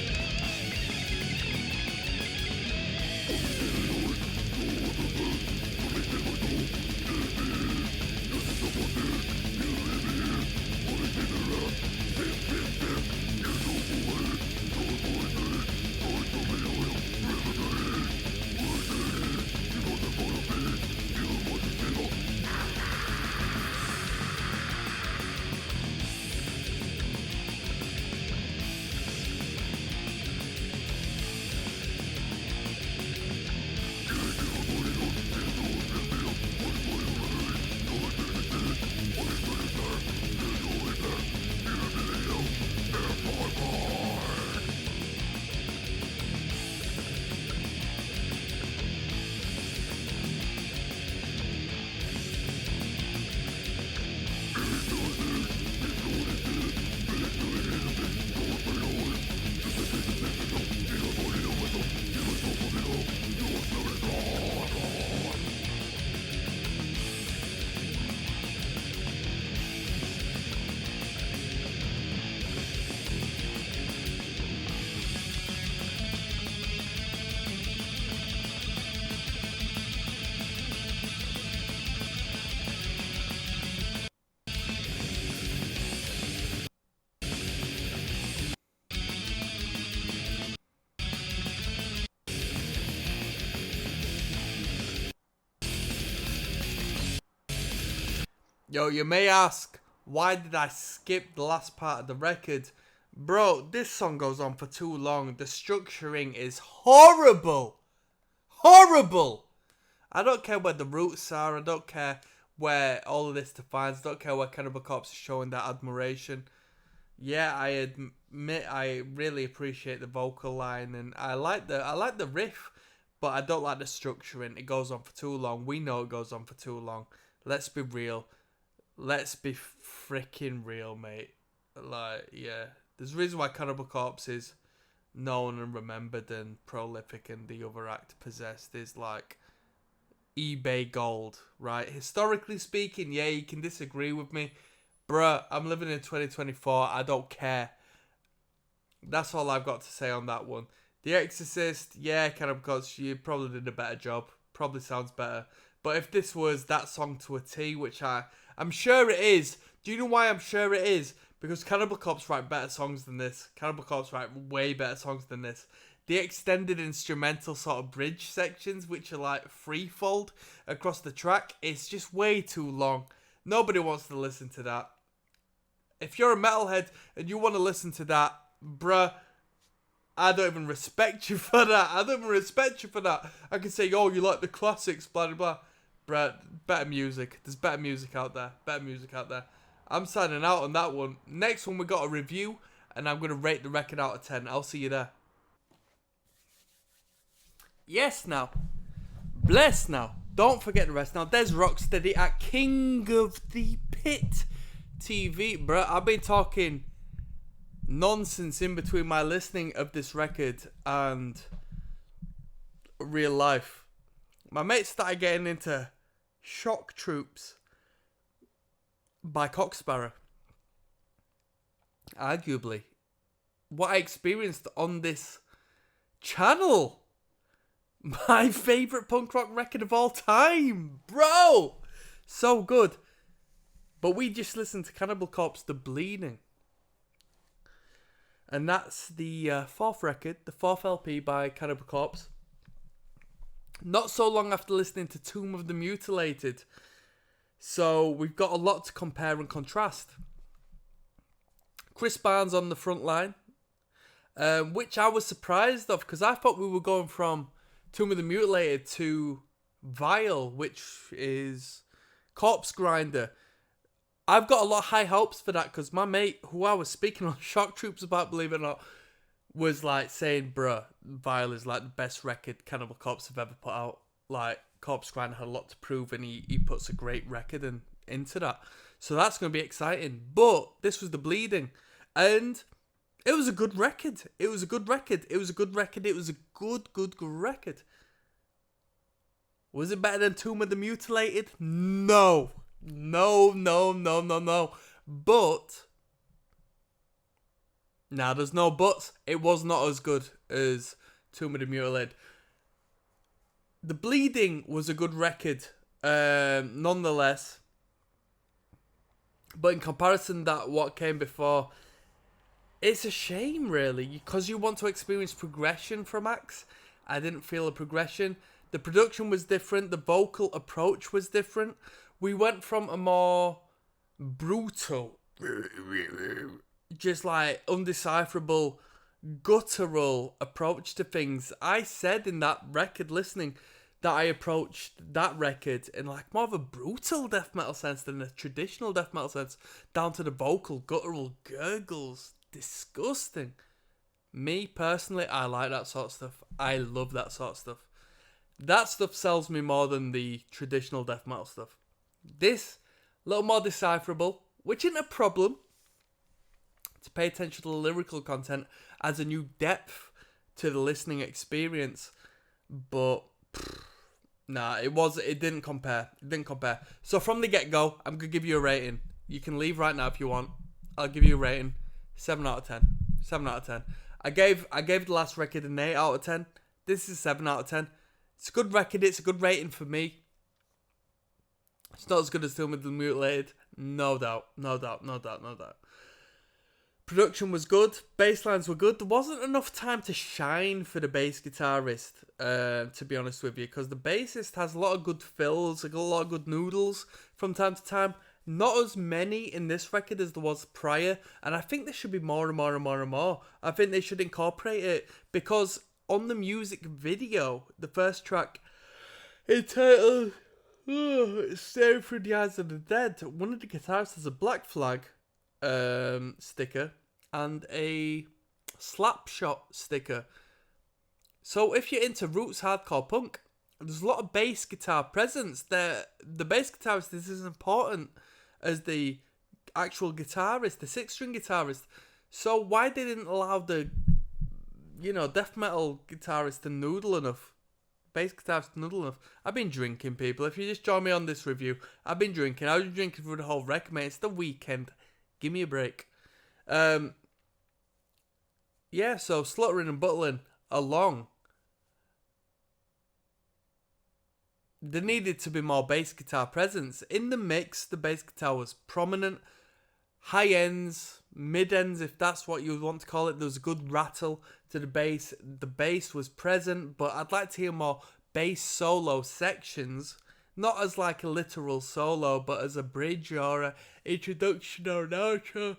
Yo, you may ask, why did I skip the last part of the record? Bro, this song goes on for too long. The structuring is horrible. Horrible. I don't care where the roots are. I don't care where all of this defines. I don't care where Cannibal Corpse is showing that admiration. Yeah, I admit I really appreciate the vocal line, and I like the riff, but I don't like the structuring. It goes on for too long. We know it goes on for too long. Let's be real. Let's be freaking real, mate. Like, yeah. There's a reason why Cannibal Corpse is known and remembered and prolific, and the other act Possessed is like eBay gold, right? Historically speaking, yeah, you can disagree with me. Bruh, I'm living in 2024. I don't care. That's all I've got to say on that one. The Exorcist, yeah, Cannibal Corpse, you probably did a better job. Probably sounds better. But if this was that song to a T, which I'm sure it is. Do you know why I'm sure it is? Because Cannibal Corpse write better songs than this. Cannibal Corpse write way better songs than this. The extended instrumental sort of bridge sections, which are like threefold across the track, it's just way too long. Nobody wants to listen to that. If you're a metalhead and you want to listen to that, bruh, I don't even respect you for that. I don't even respect you for that. I can say, oh, you like the classics, blah, blah, blah. Bruh, better music. There's better music out there. Better music out there. I'm signing out on that one. Next one, we got a review, and I'm going to rate the record out of 10. I'll see you there. Yes, now. Bless now. Don't forget the rest. Now, there's Rocksteady at King of the Pit TV. Bruh, I've been talking nonsense in between my listening of this record and real life. My mate started getting into Shock Troops by Cocksparrow. Arguably, what I experienced on this channel. My favourite punk rock record of all time. Bro! So good. But we just listened to Cannibal Corpse, The Bleeding. And that's the fourth record, the fourth LP by Cannibal Corpse. Not so long after listening to Tomb of the Mutilated. So we've got a lot to compare and contrast. Chris Barnes on the front line, which I was surprised of, because I thought we were going from Tomb of the Mutilated to Vile, which is Corpse Grinder. I've got a lot of high hopes for that, because my mate, who I was speaking on Shock Troops about, believe it or not, was like saying, bruh, Vile is like the best record Cannibal Corpse have ever put out. Like, Corpse Grinder had a lot to prove, and he puts a great record into that. So that's going to be exciting. But this was The Bleeding, and it was a good record. It was a good record. It was a good record. It was a good record. Was it better than Tomb of the Mutilated? No. But, nah, there's no buts. It was not as good as Tomb of the Mutilated. The Bleeding was a good record, nonetheless. But in comparison to what came before, it's a shame, really, because you want to experience progression from acts. I didn't feel a progression. The production was different. The vocal approach was different. We went from a more brutal, just like undecipherable, guttural approach to things. I said in that record listening that I approached that record in like more of a brutal death metal sense than a traditional death metal sense, down to the vocal guttural gurgles. Disgusting. Me personally, I like that sort of stuff. I love that sort of stuff. That stuff sells me more than the traditional death metal stuff. This, a little more decipherable, which isn't a problem. To pay attention to the lyrical content adds a new depth to the listening experience. But nah, it didn't compare. So from the get-go, I'm gonna give you a rating. You can leave right now if you want. I'll give you a rating. 7 out of 10. 7 out of 10. I gave the last record an 8 out of 10. This is 7 out of 10. It's a good record. It's a good rating for me. It's not as good as Tomb of the Mutilated. No doubt. Production was good. Bass lines were good. There wasn't enough time to shine for the bass guitarist, to be honest with you, because the bassist has a lot of good fills, a lot of good noodles from time to time. Not as many in this record as there was prior, and I think there should be more and more and more and more. I think they should incorporate it, because on the music video, the first track, entitled Staring Through the Eyes of the Dead, one of the guitarists has a black flag sticker and a Slapshot sticker. So if you're into roots hardcore punk, there's a lot of bass guitar presence there. The bass guitarist is as important as the actual guitarist, the 6-string guitarist. So why they didn't allow the, death metal guitarist to noodle enough? Bass guitarist to noodle enough? I've been drinking, people. If you just join me on this review, I've been drinking. I was drinking through the whole record, mate. It's the weekend. Give me a break. So Sluttering and Buttling along. There needed to be more bass guitar presence. In the mix, the bass guitar was prominent. High ends, mid ends, if that's what you would want to call it. There was a good rattle to the bass. The bass was present, but I'd like to hear more bass solo sections. Not as like a literal solo, but as a bridge or an introduction or an outro.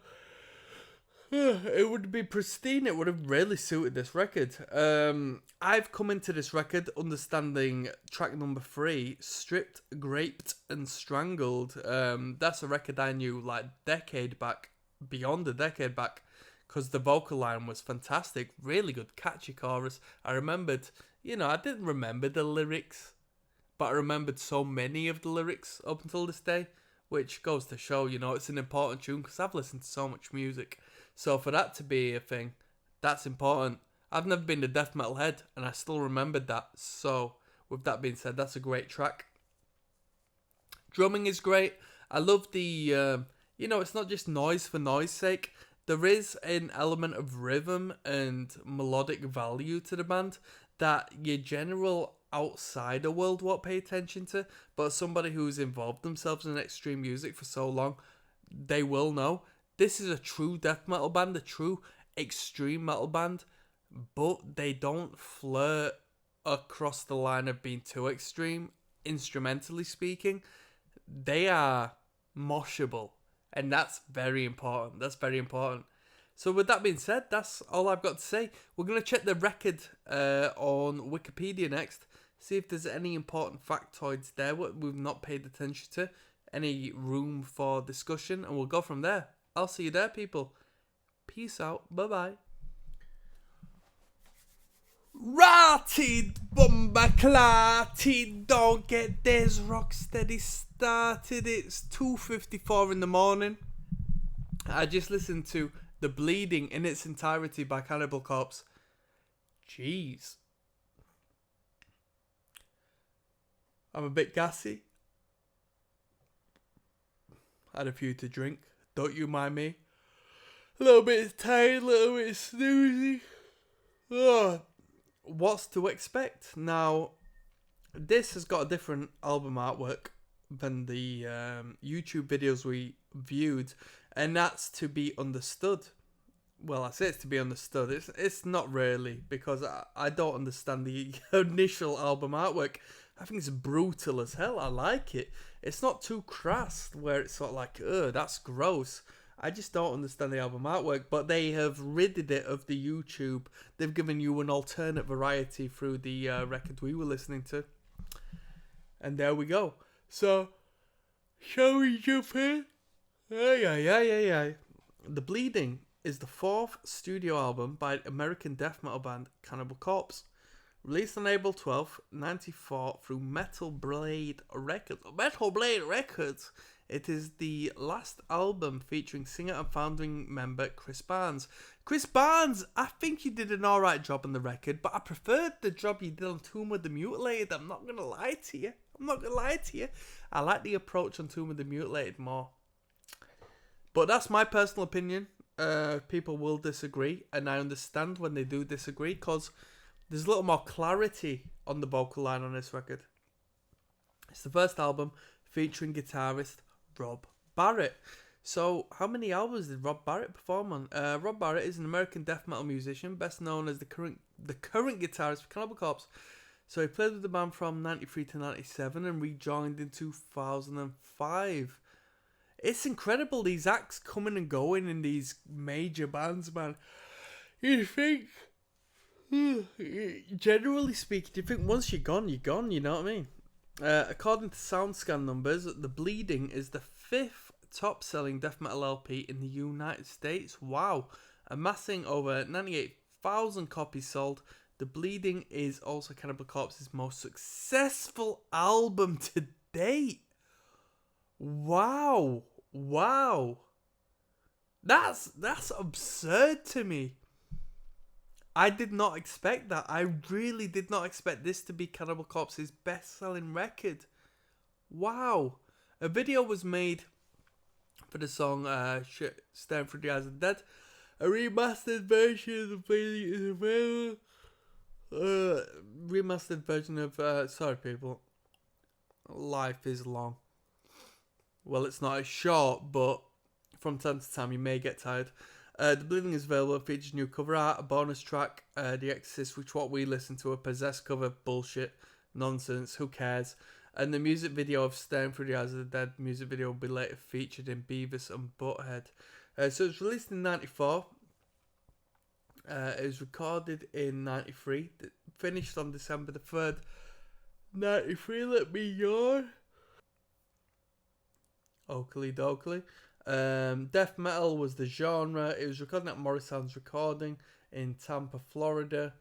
It would be pristine. It would have really suited this record. I've come into this record understanding track number 3, Stripped, Graped and Strangled. That's a record I knew like beyond a decade back, because the vocal line was fantastic. Really good, catchy chorus. I remembered, I didn't remember the lyrics, but I remembered so many of the lyrics up until this day, which goes to show, it's an important tune, because I've listened to so much music. So for that to be a thing, that's important. I've never been to death metal head, and I still remembered that. So with that being said, that's a great track. Drumming is great. I love the, it's not just noise for noise sake. There is an element of rhythm and melodic value to the band that your general outsider world won't pay attention to, but somebody who's involved themselves in extreme music for so long, they will know. This is a true death metal band, a true extreme metal band, but they don't flirt across the line of being too extreme, instrumentally speaking. They are moshable, and that's very important. So with that being said, that's all I've got to say. We're going to check the record on Wikipedia next, see if there's any important factoids there what we've not paid attention to, any room for discussion, and we'll go from there. I'll see you there, people. Peace out. Bye-bye. Righty, Bumbaclati, don't get this Rocksteady started. It's 2:54 in the morning. I just listened to The Bleeding in its entirety by Cannibal Corpse. Jeez. I'm a bit gassy. Had a few to drink. Don't you mind me? A little bit tired, a little bit snoozy. What's to expect? Now, this has got a different album artwork than the YouTube videos we viewed, and that's to be understood. Well, I say it's to be understood. It's not really, because I don't understand the initial album artwork. I think it's brutal as hell. I like it. It's not too crass where it's sort of like, that's gross. I just don't understand the album artwork, but they have ridded it of the YouTube. They've given you an alternate variety through the record we were listening to. And there we go. So, shall we jump in? Yeah. The Bleeding is the 4th studio album by American death metal band Cannibal Corpse. Released on April 12th, 1994 through Metal Blade Records. It is the last album featuring singer and founding member Chris Barnes. Chris Barnes, I think you did an alright job on the record, but I preferred the job you did on Tomb of the Mutilated. I'm not going to lie to you. I like the approach on Tomb of the Mutilated more. But that's my personal opinion. People will disagree, and I understand when they do disagree, because there's a little more clarity on the vocal line on this record. It's the first album featuring guitarist Rob Barrett. So, how many albums did Rob Barrett perform on? Rob Barrett is an American death metal musician, best known as the current guitarist for Cannibal Corpse. So, he played with the band from 93 to 97 and rejoined in 2005. It's incredible, these acts coming and going in these major bands, man. You think, generally speaking, you think once you're gone, you know what I mean? According to SoundScan numbers, The Bleeding is the 5th top-selling death metal LP in the United States. Wow. Amassing over 98,000 copies sold, The Bleeding is also Cannibal Corpse's most successful album to date. Wow. That's absurd to me. I did not expect that. I really did not expect this to be Cannibal Corpse's best-selling record. Wow. A video was made for the song Staring Through the Eyes of the Dead. A remastered version of the Bleeding is available. Remastered version of... sorry, people. Life is long. Well, it's not as short, but from time to time you may get tired. The Bleeding is available. It features new cover art, a bonus track, The Exorcist, which what we listen to, a possessed cover, bullshit, nonsense, who cares? And the music video of Staring Through the Eyes of the Dead music video will be later featured in Beavis and Butthead. So it was released in 94. It was recorded in 93. Finished on December the 3rd, 93. Let me yawn. Oakley dokley. Death metal was the genre. It was recorded at Morrisound's Recording in Tampa, Florida,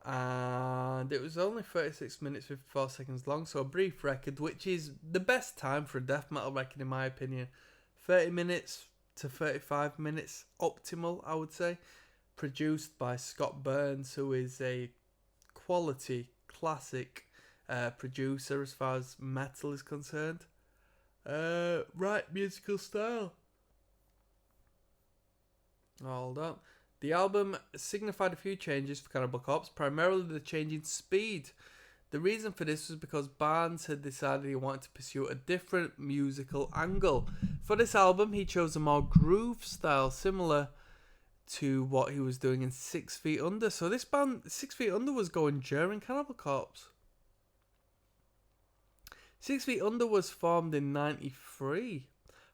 and it was only 36 minutes 54 seconds long, so a brief record, which is the best time for a death metal record in my opinion. 30 minutes to 35 minutes optimal, I would say. Produced by Scott Burns, who is a quality classic producer as far as metal is concerned. Right musical style. Hold on. The album signified a few changes for Cannibal Corpse, primarily the change in speed. The reason for this was because Barnes had decided he wanted to pursue a different musical angle. For this album, he chose a more groove style, similar to what he was doing in 6 Feet Under. So this band, 6 Feet Under, was going during Cannibal Corpse. 6 Feet Under was formed in 93.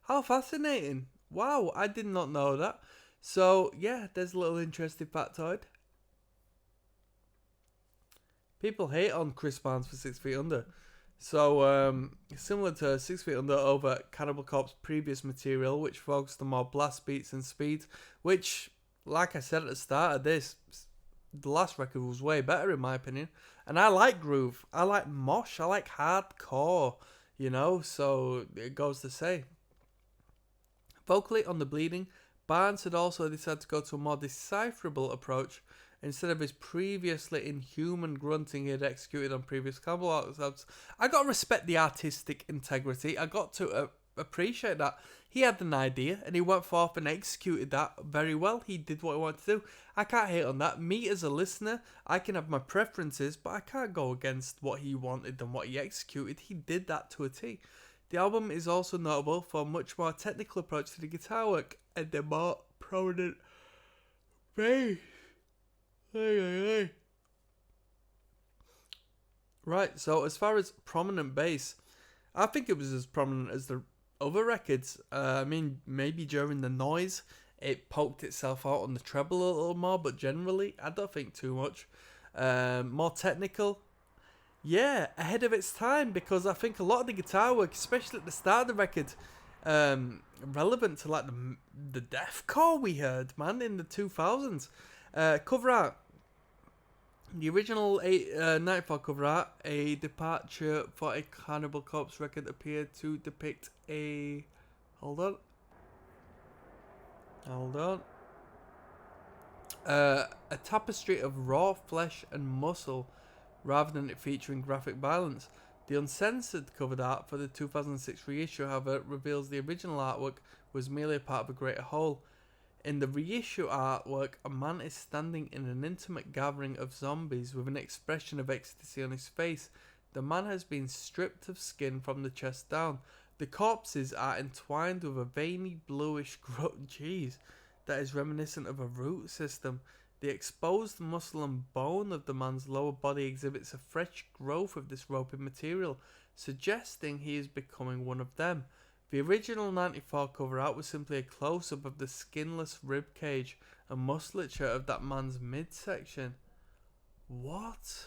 How fascinating. Wow, I did not know that. So, yeah, there's a little interesting factoid. People hate on Chris Barnes for 6 Feet Under. So, similar to 6 Feet Under over Cannibal Corpse's previous material, which focused on more blast beats and speed, which, like I said at the start of this, the last record was way better in my opinion. And I like groove. I like mosh. I like hardcore, you know, so it goes to say. Vocally on The Bleeding, Barnes had also decided to go to a more decipherable approach instead of his previously inhuman grunting he had executed on previous Cannibal albums. I got to respect the artistic integrity. I got to appreciate that. He had an idea and he went forth and executed that very well. He did what he wanted to do. I can't hate on that. Me as a listener, I can have my preferences, but I can't go against what he wanted and what he executed. He did that to a T. The album is also notable for a much more technical approach to the guitar work and the more prominent bass. Right, so as far as prominent bass, I think it was as prominent as the other records. I mean, maybe during the noise, it poked itself out on the treble a little more, but generally, I don't think too much. More technical. Yeah, ahead of its time, because I think a lot of the guitar work, especially at the start of the record, relevant to like the deathcore we heard, man, in the 2000s. Cover art. The original 94 cover art, a departure for a Cannibal Corpse record, appeared to depict a... Hold on. A tapestry of raw flesh and muscle, rather than it featuring graphic violence. The uncensored covered art for the 2006 reissue, however, reveals the original artwork was merely a part of a greater whole. In the reissue artwork, a man is standing in an intimate gathering of zombies with an expression of ecstasy on his face. The man has been stripped of skin from the chest down. The corpses are entwined with a veiny bluish growth, that is reminiscent of a root system. The exposed muscle and bone of the man's lower body exhibits a fresh growth of this ropey material, suggesting he is becoming one of them. The original 94 cover art was simply a close-up of the skinless rib cage and musculature of that man's midsection. What?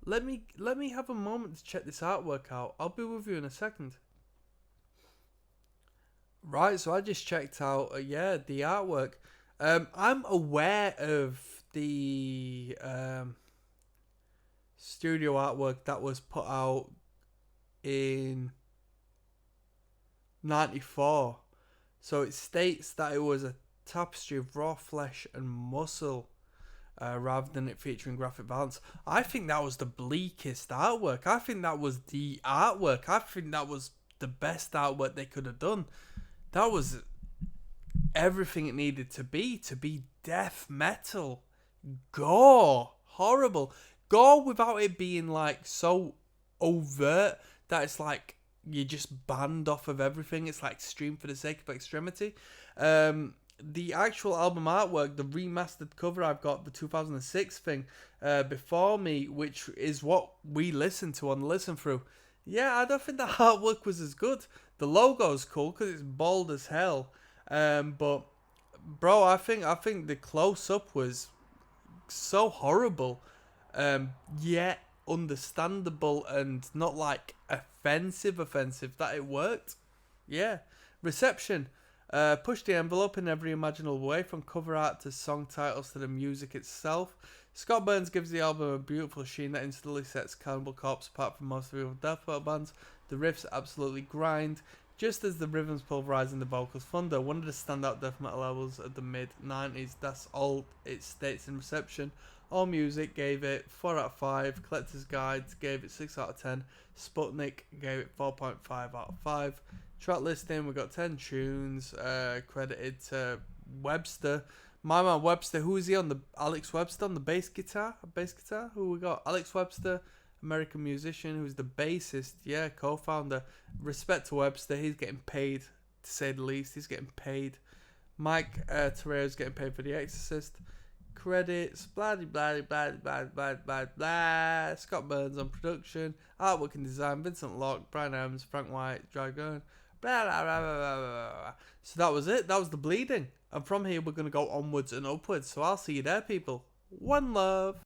Let me have a moment to check this artwork out. I'll be with you in a second. Right, so I just checked out, the artwork. I'm aware of the studio artwork that was put out in 94. So it states that it was a tapestry of raw flesh and muscle, rather than it featuring graphic violence. I think that was the bleakest artwork. I think that was the artwork. I think that was the best artwork they could have done. That was everything it needed to be death metal. Gore. Horrible. Gore without it being like so overt that it's like you're just banned off of everything. It's like extreme for the sake of extremity. The actual album artwork, the remastered cover, I've got the 2006 thing before me, which is what we listened to on the listen through. Yeah, I don't think the artwork was as good. The logo's cool because it's bald as hell. But bro, I think the close up was so horrible, yet understandable and not like offensive that it worked. Yeah. Reception. Push the envelope in every imaginable way, from cover art to song titles to the music itself. Scott Burns gives the album a beautiful sheen that instantly sets Cannibal Corpse apart from most of the other death metal bands. The riffs absolutely grind, just as the rhythms pulverize and the vocals thunder. One of the standout death metal albums of the mid-90s. That's all it states in Reception. All Music gave it 4 out of 5. Collector's Guide gave it 6 out of 10. Sputnik gave it 4.5 out of 5. Track listing, we got 10 tunes, credited to Webster. My man Webster, who is he on? Alex Webster on the bass guitar? Who we got? Alex Webster, American musician, who's the bassist, co-founder. Respect to Webster, he's getting paid, to say the least. He's getting paid. Mike Terrero's getting paid for The Exorcist. Credits, blah blah blah blah blah blah blah. Scott Burns on production, artwork and design, Vincent Locke, Brian Adams, Frank White, Dragon, blah blah blah blah blah blah. So that was it. That was the bleeding. And from here we're gonna go onwards and upwards. So I'll see you there, people. One love.